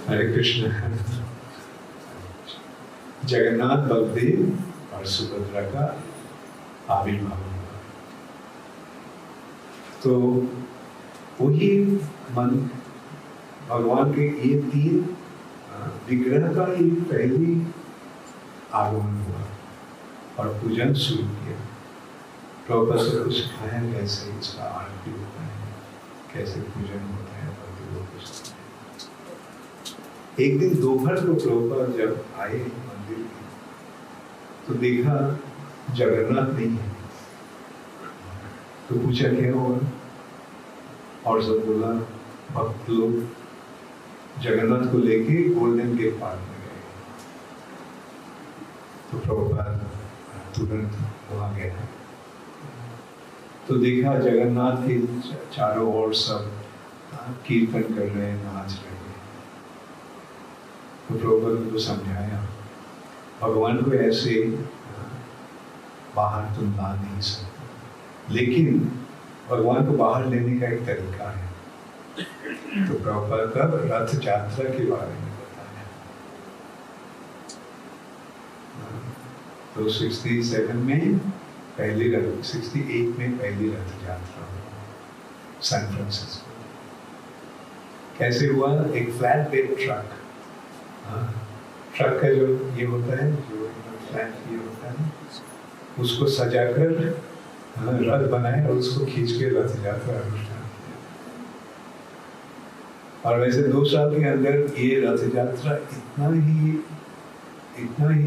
हरे कृष्ण, जगन्नाथ, बलदेव और सुभद्रा का आविर्भाव हुआ। तो वही मन भगवान के ये 3 विग्रह का ही पहली आगमन हुआ और पूजन शुरू किया। प्रभुपाद से कुछ सिखाया कैसे इसका आरती होता है, कैसे पूजन होता है, एक दिन दोपहर को प्रभुपाद जब आए मंदिर में, तो देखा जगन्नाथ नहीं है। तो पूछा क्या हुआ, और सब बोला भक्त लोग जगन्नाथ को लेके गोल्डन गेट पार्क में गए। तो प्रभुपाद तुरंत वहां गया, तो देखा जगन्नाथ के चारों ओर सब कीर्तन कर रहे हैं, नाच रहे हैं। तो प्रभुपाद को समझाया, भगवान को ऐसे बाहर तुम ला नहीं सकते, लेकिन भगवान को बाहर लेने का एक तरीका है। तो प्रभुपाद का रथ यात्रा के बारे में बताया। तो 67 में पहली 68 में पहली रथ यात्रा हुआ सैन फ्रांसिस्को। कैसे हुआ? एक फ्लैट बेड ट्रक, ट्रक का जो ये होता है, जो फ्लैट ये होता है, उसको सजाकर रथ बनाए और उसको खींच के रथ यात्रा अनुष्ठान किया। और वैसे 2 साल के अंदर ये रथ यात्रा इतना ही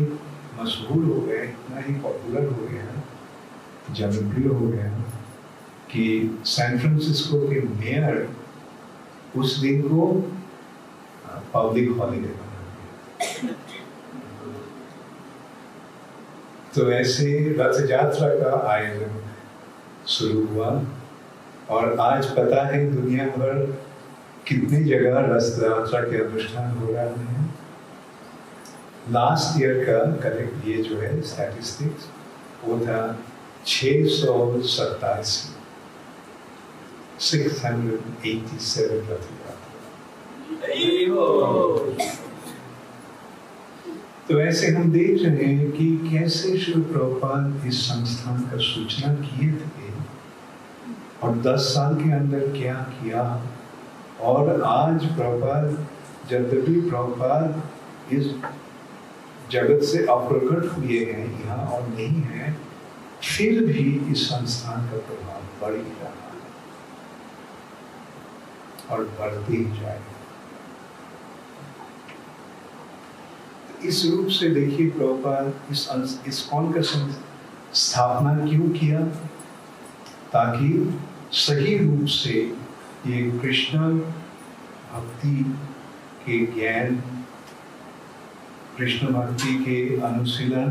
मशहूर हो गया, इतना ही पॉपुलर हो गया, जनप्रिय हो गया कि सैन फ्रांसिस्को के मेयर उस दिन को पब्लिक हॉलीडे बना दिया। तो ऐसे रथ यात्रा का आयोजन शुरू हुआ, और आज पता है दुनिया भर कितनी जगह रसयात्रा के अनुष्ठान हो रहे हैं। लास्ट ईयर का करेक्ट ये जो है स्टैटिस्टिक्स वो था 687 687 तो ऐसे हम देख रहे हैं कि कैसे श्री प्रभुपाद इस संस्थान का सूचना किए थे और 10 साल के अंदर क्या किया। और आज प्रभुपाद जब भी प्रभुपाद इस जगत से अप्रकट हुए हैं यहाँ और नहीं है, फिर भी इस संस्थान का प्रभाव बढ़ ही रहा है और बढ़ते ही जाएगा। इस रूप से देखिए प्रभुपाद इस कौन का स्थापना क्यों किया, ताकि सही रूप से ये कृष्ण भक्ति के ज्ञान, कृष्ण भक्ति के अनुशीलन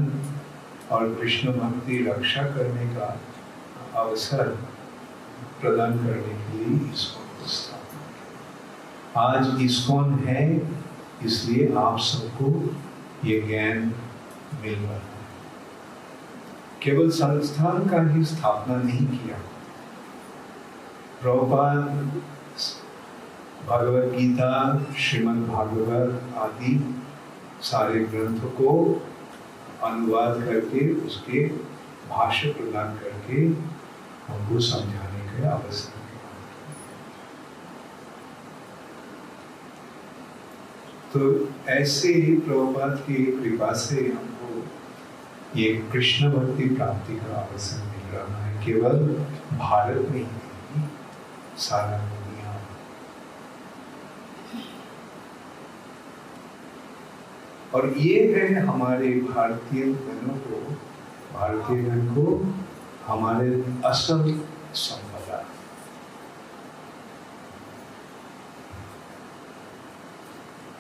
और कृष्ण भक्ति रक्षा करने का अवसर प्रदान करने के लिए इस्कॉन की स्थापना की। आज इस्कॉन है इसलिए आप सबको ये ज्ञान मिल रहा है। केवल संस्थान का ही स्थापना नहीं किया, प्रभुपाद भगवद गीता, श्रीमद् भागवत आदि सारे ग्रंथों को अनुवाद करके उसके भाष्य प्रदान करके हमको समझाने का अवसर। तो ऐसे ही प्रभुपाद की कृपा से हमको ये कृष्ण भक्ति प्राप्ति का अवसर मिल रहा है। केवल भारत में ही नहीं, सारा दुनिया। और ये है हमारे भारतीय जनों को हमारे असल संपदा।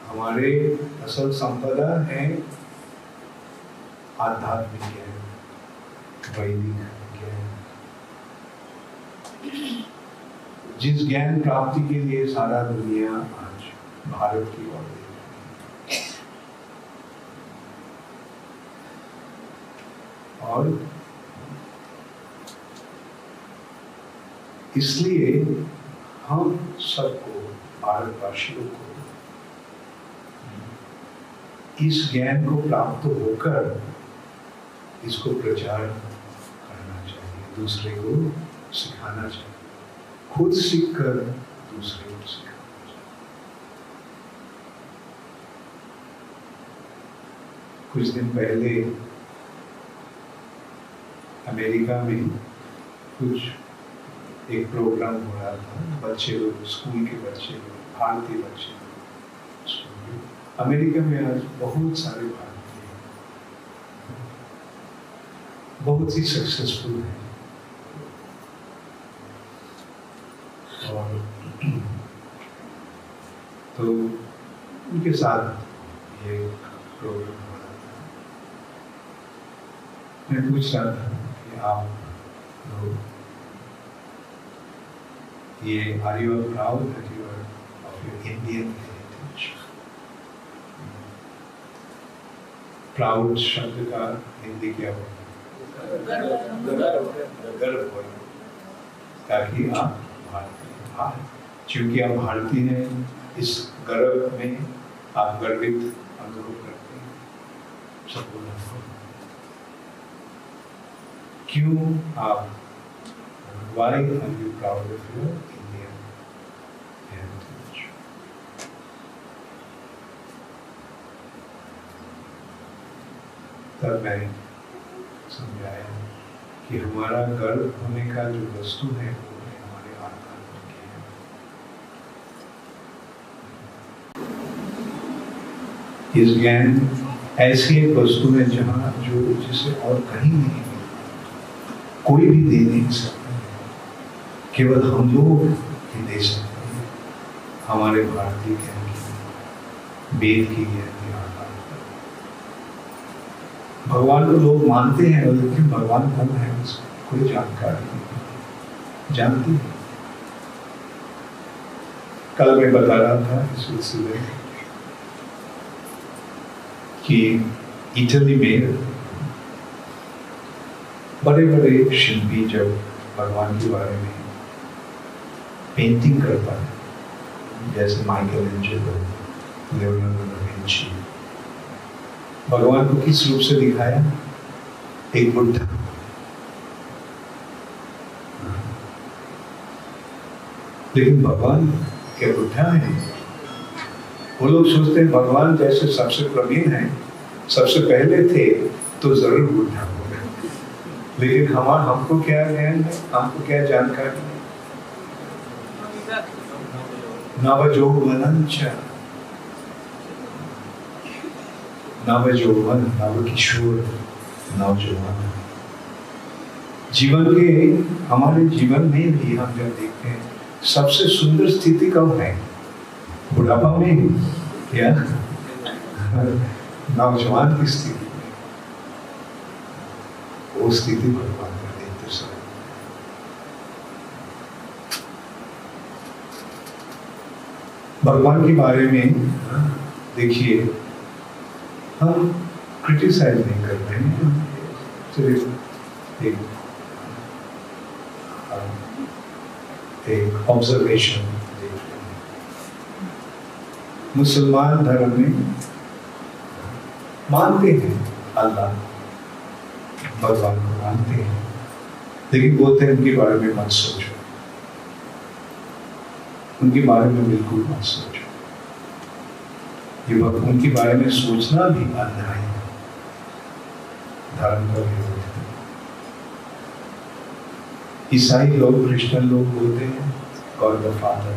हमारे असल संपदा है आध्यात्मिक ज्ञान, वैदिक ज्ञान, जिस ज्ञान प्राप्ति के लिए सारा दुनिया आज भारत की ओर देख रही है। और इसलिए हम सबको, भारतवासियों को, इस ज्ञान को प्राप्त होकर इसको प्रचार करना चाहिए, दूसरे को सिखाना चाहिए, खुद सीखकर दूसरे को सिखाना चाहिए। कुछ दिन पहले अमेरिका में एक प्रोग्राम हो रहा था, बच्चे लोग, स्कूल के बच्चे लोग, भारतीय बच्चे लोग, अमेरिका में आज बहुत सारे भारतीय बहुत ही सक्सेसफुल हैं। और तो उनके साथ ये प्रोग्राम हो रहा था। मैं पूछ रहा था कि आप लोग ये are you proud that you are of your Indian heritage? Proud शब्द का हिंदी क्या होगा? गर्व हो, ताकि आप भारतीय, क्योंकि आप भारतीय हैं, इस गर्व में आप गर्वित अनुभव करते हैं। सब बोलना क्यों आप, why are you proud of your Indian heritage? तब मैं समझाया कि हमारा गर्व होने का जो वस्तु है वो है हमारे आत्मा के। इस ज्ञान ऐसी एक वस्तु है जहाँ जो जिसे और कहीं नहीं मिलता, कोई भी दे नहीं सकता, केवल हम लोग ही दे सकते हैं। हमारे भारतीय ज्ञान की, वेद की ज्ञान के आधार पर भगवान को लोग मानते हैं, लेकिन भगवान कौन है उसकी कोई जानकारी नहीं, जानती है। कल मैं बता रहा था इस सिलसिले में कि इटली में बड़े बड़े शिल्पी जब भगवान के बारे में पेंटिंग करता है, जैसे Michael Angelo, Leonardo da Vinci, भगवान को किस रूप से दिखाया? एक बुद्धा। लेकिन भगवान क्या बुद्धा है? वो लोग सोचते हैं भगवान जैसे सबसे प्रवीण है, सबसे पहले थे, तो जरूर बुद्धा हो गए। लेकिन हमको क्या ज्ञान है, हमको क्या जानकारी है? नवयौवनञ्च, नवयौवन, नवकिशोर, नवजवान। जीवन के, हमारे जीवन में भी हम जब देखते हैं सबसे सुंदर स्थिति कब है? बुढ़ापा में या नौजवान की स्थिति में? वो स्थिति भगवान का देखते समय भगवान के बारे में देखिए, हम क्रिटिसाइज नहीं कर रहे हैं, सिर्फ एक ऑब्जर्वेशन देख रहे हैं। मुसलमान धर्म में मानते हैं अल्लाह, भगवान को मानते हैं, लेकिन बोलते हैं उनके बारे में मत सोचो, उनके बारे में बिल्कुल मत सोचो। ये उनके बारे में सोचना भी अन्याय है, धर्म का विरोध है। ईसाई लोग, क्रिश्चियन लोग बोलते हैं गॉड द फादर,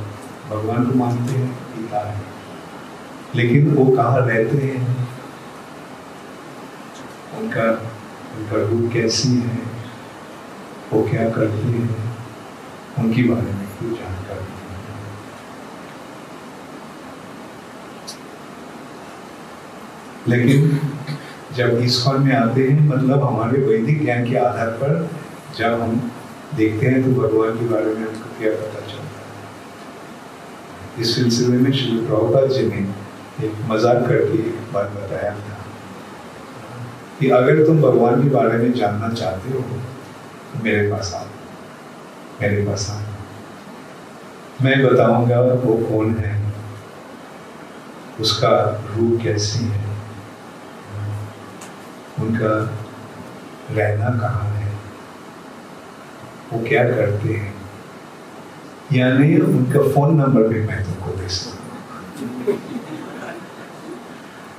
भगवान को मानते हैं पिता है, लेकिन वो कहाँ रहते हैं, उनका रूप कैसी है, वो क्या करते हैं, उनके बारे में कोई जानकारी नहीं। लेकिन जब इस्कॉन में आते हैं, मतलब हमारे वैदिक ज्ञान के आधार पर जब हम देखते हैं तो भगवान के बारे में हमको क्या पता चलता है। इस सिलसिले में श्री प्रभुपाद जी ने एक मजाक करके एक बात बताया था कि अगर तुम भगवान के बारे में जानना चाहते हो तो मेरे पास आओ, मेरे पास आओ, मैं बताऊंगा वो कौन है, उसका रूप कैसी है, उनका रहना कहाँ है, वो क्या करते हैं, यानी उनका फोन नंबर भी मैं तुमको दे सकता हूँ।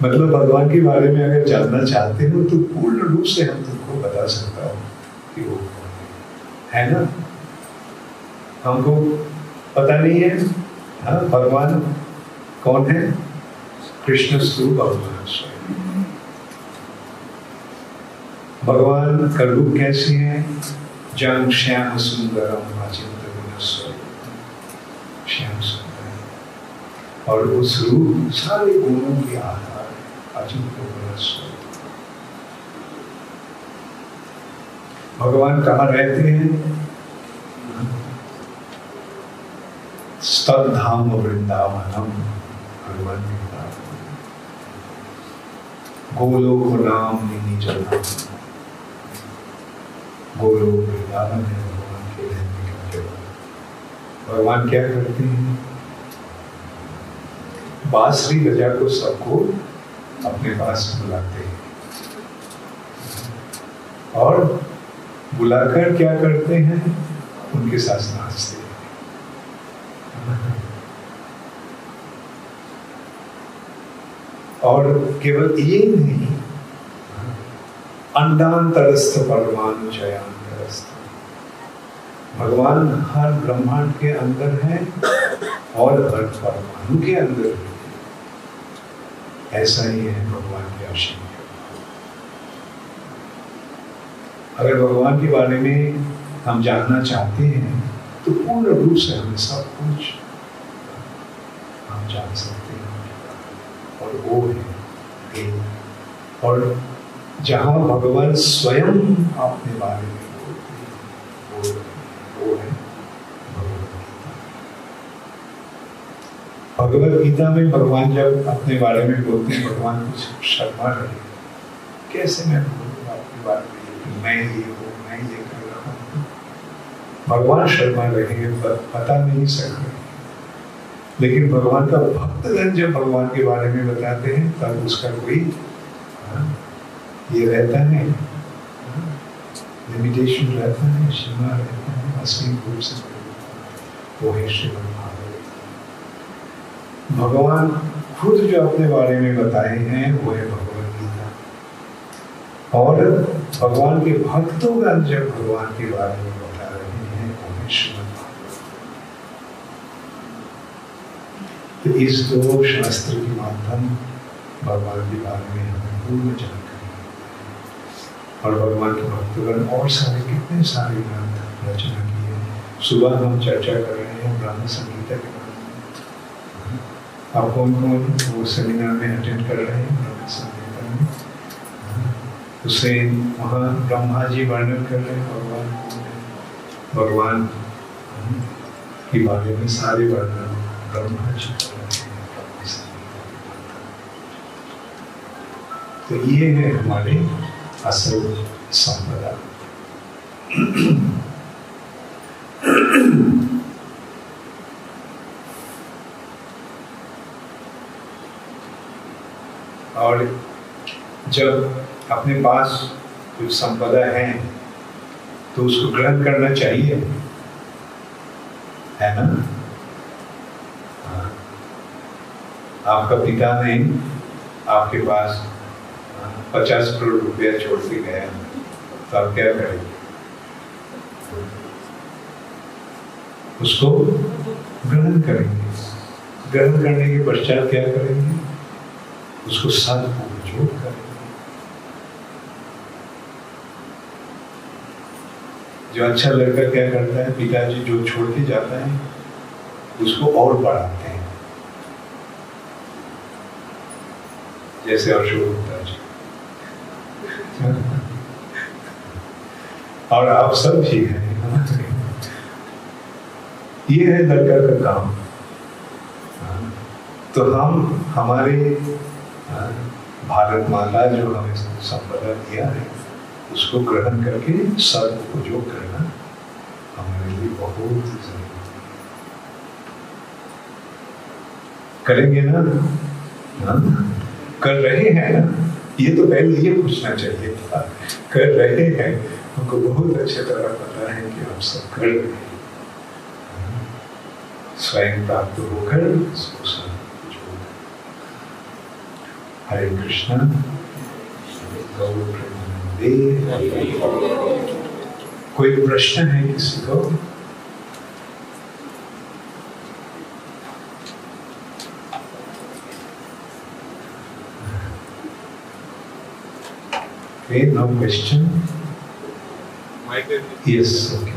मतलब भगवान के बारे में अगर जानना चाहते हो तो पूर्ण रूप से हम तुमको बता सकता हूँ कि वो कौन है ना? हमको पता नहीं है हाँ, भगवान कौन है? कृष्णस्तु भगवान स्वयं। भगवान का रूप कैसी है? जंग श्याम सुंदरम अचिंत्य विनश्वरम, श्याम सुंदर, और उस रूप सारे गुणों के आधार अचिंत्य विनश्वरम। भगवान कहाँ रहते हैं? स्तब्धाम वृंदावनम, भगवान वृंदावन, गोलोक नाम निधि जन्म, गोलोक वृंदावन है भगवान के रहने का जगह। भगवान क्या करते हैं? बांसुरी बजा को सबको अपने पास बुलाते हैं, और बुलाकर क्या करते हैं? उनके साथ नाचते हैं। और केवल ये नहीं, अंडांतरस्थ परमाणु जयांतरस्थ, भगवान हर ब्रह्मांड के अंदर है और हर परमाणु के अंदर है। ऐसा ही है भगवान के असीम। अगर भगवान के बारे में हम जानना चाहते हैं तो पूर्ण रूप से हमें सब कुछ हम जान सकते हैं, और वो है एक। और जहाँ भगवान स्वयं अपने बारे में बोलते हैं, वो है भगवद गीता। भगवत गीता में भगवान जब अपने बारे में बोलते हैं, भगवान कुछ शर्मा रहे, कैसे मैं बोलूं आपके बारे में, मैं ये हूँ, मैं ये कर रहा हूँ। भगवान शर्मा रहे, पता नहीं सक रहे। लेकिन भगवान का भक्तगण जब भगवान के बारे में बताते हैं तब उसका कोई ये रहता है, लिमिटेशन रहता है, सीमा रहता है, असली रूप से वो है श्रीमद् भागवत। भगवान खुद जो अपने बारे में बताए हैं वो है भगवत गीता, और भगवान के भक्तों जब भगवान के बारे में बता रहे हैं वो है श्रीमद् भागवत। तो इस दो शास्त्र के माध्यम भगवान के बारे में हमें पूर्ण जानकारी है। और भगवान के भक्तगण और सारे कितने सारे ग्रंथ रचना किए हैं। सुबह हम चर्चा कर रहे हैं ब्रह्म संगीता के बारे में। आप कौन कौन वो सेमिनार में अटेंड कर रहे हैं ब्रह्म संगीता में? उससे वहाँ ब्रह्मा जी वर्णन कर रहे हैं भगवान कौन है, भगवान के बारे में सारे वर्णन ब्रह्मा जी कर रहे हैं। तो ये है हमारे असल संपदा। और जब अपने पास कुछ संपदा है तो उसको ग्रहण करना चाहिए, है ना? आपका पिता ने आपके पास 50 करोड़ रुपया छोड़ के गया तो आप क्या करेंगे? उसको ग्रहण करेंगे। ग्रहण करने के पश्चात क्या करेंगे? उसको सदुपयोग करेंगे। जो अच्छा लड़का क्या करता है, पिताजी जो छोड़ के जाता है उसको और बढ़ाते हैं, जैसे अशोक गुप्ता जी और आप सब भी हैं। ये है लड़का का काम। तो हम हमारे भारत माता जो हमें संपदा दिया है उसको ग्रहण करके सदुपयोग करना हमारे लिए बहुत जरूरी है। करेंगे ना? कर रहे हैं ना? ये तो पहले ये पूछना चाहिए था। कर रहे हैं, हमको बहुत अच्छी तरह पता है कि हम सब कर रहे हैं। स्वयं प्राप्त होकर इसको सदुपयोग। हरे कृष्णा। गौर प्रेमानंदे। कोई प्रश्न है किसी को? Okay, no question. Yes, okay.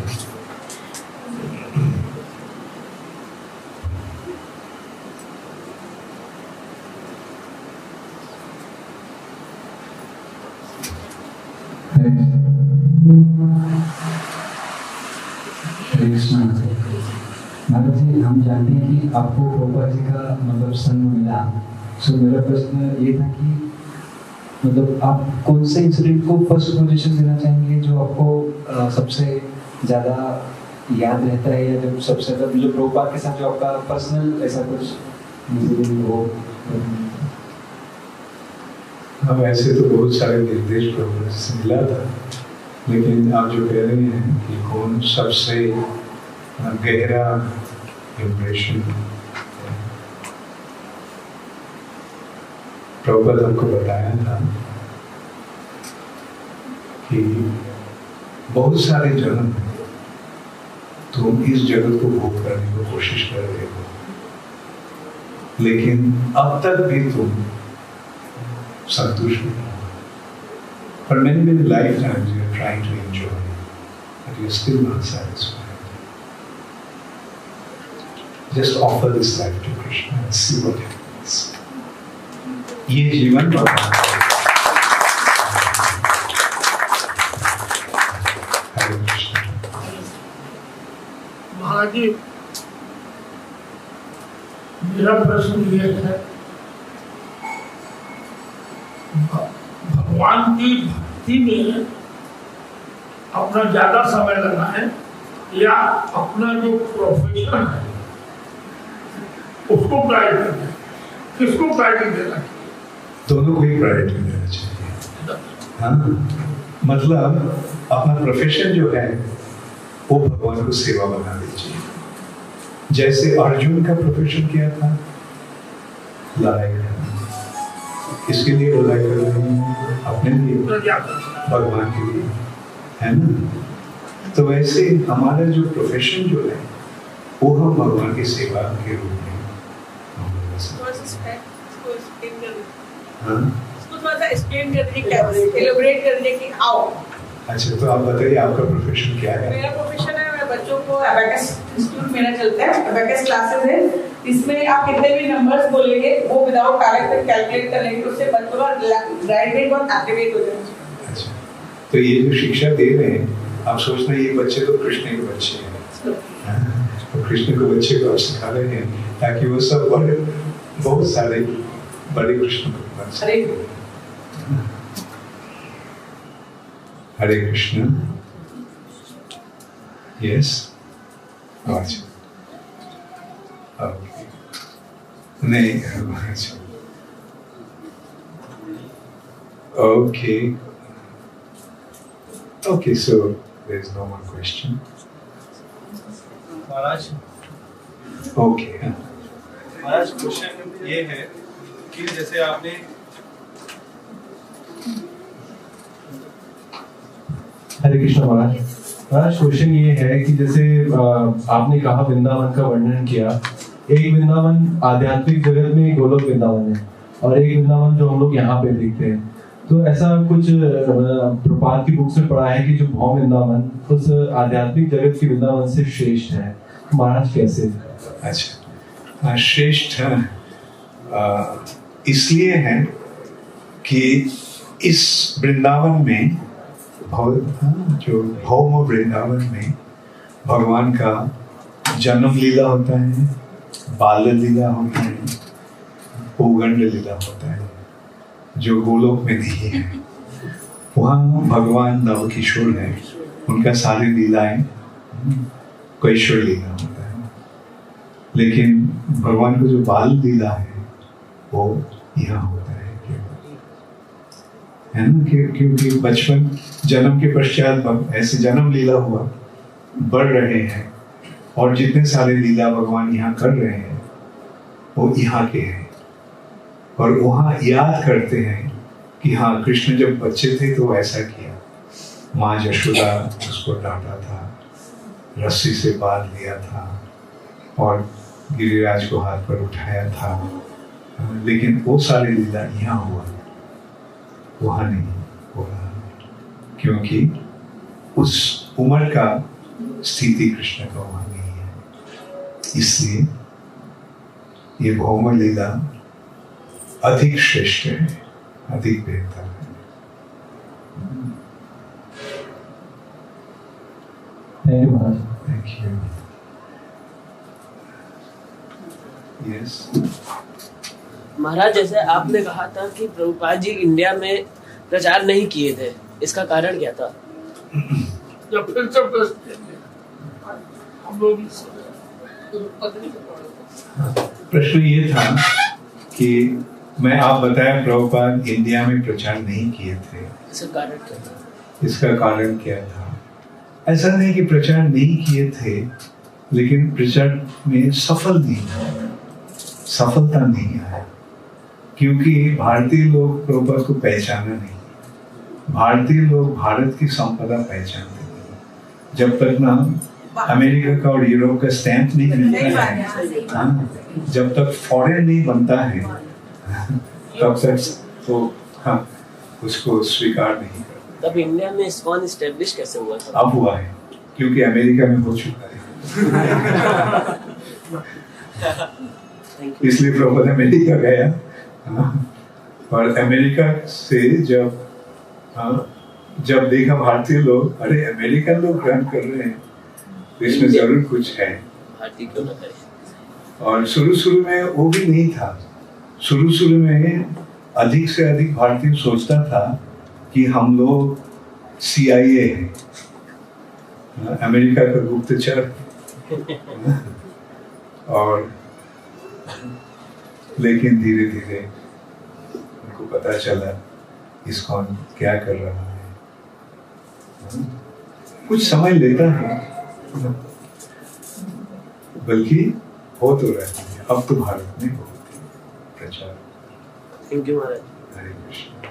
महाराज जी, हम जानते हैं कि आपको प्रभुपाद जी का मतलब संग मिला। सो मेरा प्रश्न ये था कि मतलब आप कौन से इंसिडेंट को फर्स्ट पोजीशन देना चाहेंगे जो आपको सबसे ज़्यादा याद रहता है, या जब सबसे ज़्यादा जो प्रभुपाद के साथ जो आपका पर्सनल ऐसा कुछ इंसिडेंट हो? हम ऐसे तो बहुत सारे निर्देश प्रभुपाद से मिला था, लेकिन आप जो कह रहे हैं कि कौन सबसे गहरा इम्प्रेशन, प्रभुपाद हमको बताया था कि बहुत सारे जन्म तुम इस जगत को भोग करने की कोशिश कर रहे हो, लेकिन अब तक भी तुम संतुष्ट नहीं हो। For many lifetimes you are trying to enjoy, but you are still not satisfied. Just offer this life to Krishna and see what happens. ये जीवन भगवान का है। हरे कृष्ण। महाराज जी, मेरा प्रश्न ये है, भगवान की भक्ति में अपना ज्यादा समय लगा है या अपना जो प्रोफेशन है उसको प्रायोरिटी देना, किसको प्रायोरिटी देना चाहिए? दोनों को ही प्रायोरिटी देना चाहिए। हाँ, मतलब अपना प्रोफेशन जो है वो भगवान को सेवा बना दीजिए। जैसे अर्जुन का प्रोफेशन क्या था? लड़ाई करना। किसके लिए लड़ाई कर रहे हैं? अपने लिए, भगवान के लिए, है ना? तो वैसे हमारा जो प्रोफेशन जो है वो हम भगवान की सेवा के रूप में एलिब्रेट कर दीजिए कि आओ। अच्छा, तो आप बताइए आपका प्रोफेशन क्या है? मेरा प्रोफेशन है, मैं बच्चों को अबेकस इंस्टीट्यूट मेरा चलता है, अबेकस क्लासेस है। इसमें आप कितने भी नंबर्स बोलेंगे वो विदाउट कैलकुलेट करेंगे तो उससे बच्चों का राइट ब्रेन बहुत एक्टिवेट हो जाएगा। अच्छा, तो ये जो शिक्षा दे रहे हैं, आप सोचना ये बच्चे तो कृष्ण के बच्चे हैं, तो कृष्ण के बच्चे को आप सिखा रहे हैं ताकि वो सब बड़े, बहुत सारे बड़े कृष्ण को बन सके। हरे कृष्ण। यस, अच्छा, ओके, नहीं, अच्छा, okay, okay, so there is no more question. Maharaj, okay, Maharaj question ये है कि जैसे आपने हरे कृष्ण महाराज, महाराज क्वेश्चन ये है कि जैसे आपने कहा वृंदावन का वर्णन किया, एक वृंदावन आध्यात्मिक जगत में गोलोक वृंदावन है और एक वृंदावन जो हम लोग यहाँ पे देखते हैं, तो ऐसा कुछ प्रपात की बुक्स में पढ़ा है कि जो भौम वृंदावन उस आध्यात्मिक जगत की वृंदावन से श्रेष्ठ है। महाराज कैसे? अच्छा, श्रेष्ठ इसलिए है कि इस वृंदावन में जो भौम वृंदावन में भगवान का जन्म लीला होता है, बाल लीला होता है, उगंड लीला होता है, जो गोलोक में नहीं है। वहाँ भगवान नव किशोर है, उनका सारी लीलाएं कैशोर लीला होता है, लेकिन भगवान को जो बाल लीला है वो यहाँ होता है ना? क्योंकि बचपन जन्म के पश्चात ऐसे जन्म लीला हुआ, बढ़ रहे हैं, और जितने सारे लीला भगवान यहाँ कर रहे हैं वो यहाँ के हैं, और वहाँ याद करते हैं कि हाँ, कृष्ण जब बच्चे थे तो ऐसा किया, माँ यशोदा उसको डांटा था, रस्सी से बांध लिया था और गिरिराज को हाथ पर उठाया था, लेकिन वो सारी लीला यहाँ हुआ, वहाँ नहीं हो रहा, क्योंकि उस उम्र का स्थिति कृष्ण का वहाँ नहीं है। इसलिए ये भौम लीला अधिक श्रेष्ठ है, अधिक बेहतर है। थैंक यू महाराज। Thank you. यस महाराज, जैसे आपने कहा था कि प्रभुपाद जी इंडिया में प्रचार नहीं किए थे, इसका कारण क्या था? जब फिर से हम लोग प्रश्न ये था कि मैं आप बताया प्रभुपाद इंडिया में प्रचार नहीं किए थे, इसका कारण क्या था? इसका कारण क्या था? ऐसा नहीं कि प्रचार नहीं किए थे, लेकिन प्रचार में सफलता नहीं आया, क्योंकि भारतीय लोग प्रभुपाद को पहचाना नहीं। भारतीय लोग भारत की संपदा पहचानते नहीं। जब तक ना अमेरिका का और यूरोप का स्टैंप नहीं मिलता है, जब तक फॉरेन नहीं बनता है, तब तक तो हाँ, उसको स्वीकार नहीं करते। तब इंडिया में इस्कॉन एस्टेब्लिश कैसे हुआ था? अब हुआ है, क्योंकि अमेरिका में हो चुका है। इसलिए प्रभुपाद अमेरिका गया, और अमेरिका से जब देखा भारतीय लोग, अरे अमेरिकन लोग ग्रहण कर रहे हैं, तो इसमें जरूर कुछ है। भारतीय क्यों ना करे? और शुरू में वो भी नहीं था। शुरू में अधिक से अधिक भारतीय सोचता था कि हम लोग CIA है, अमेरिका का गुप्तचर। और लेकिन धीरे धीरे उनको पता चला इस्कॉन क्या कर रहा है। कुछ समय लेता है, बल्कि हो तो रहा है। अब तो भारत में बहुत प्रचार। Thank you Maharaj. Hare Krishna.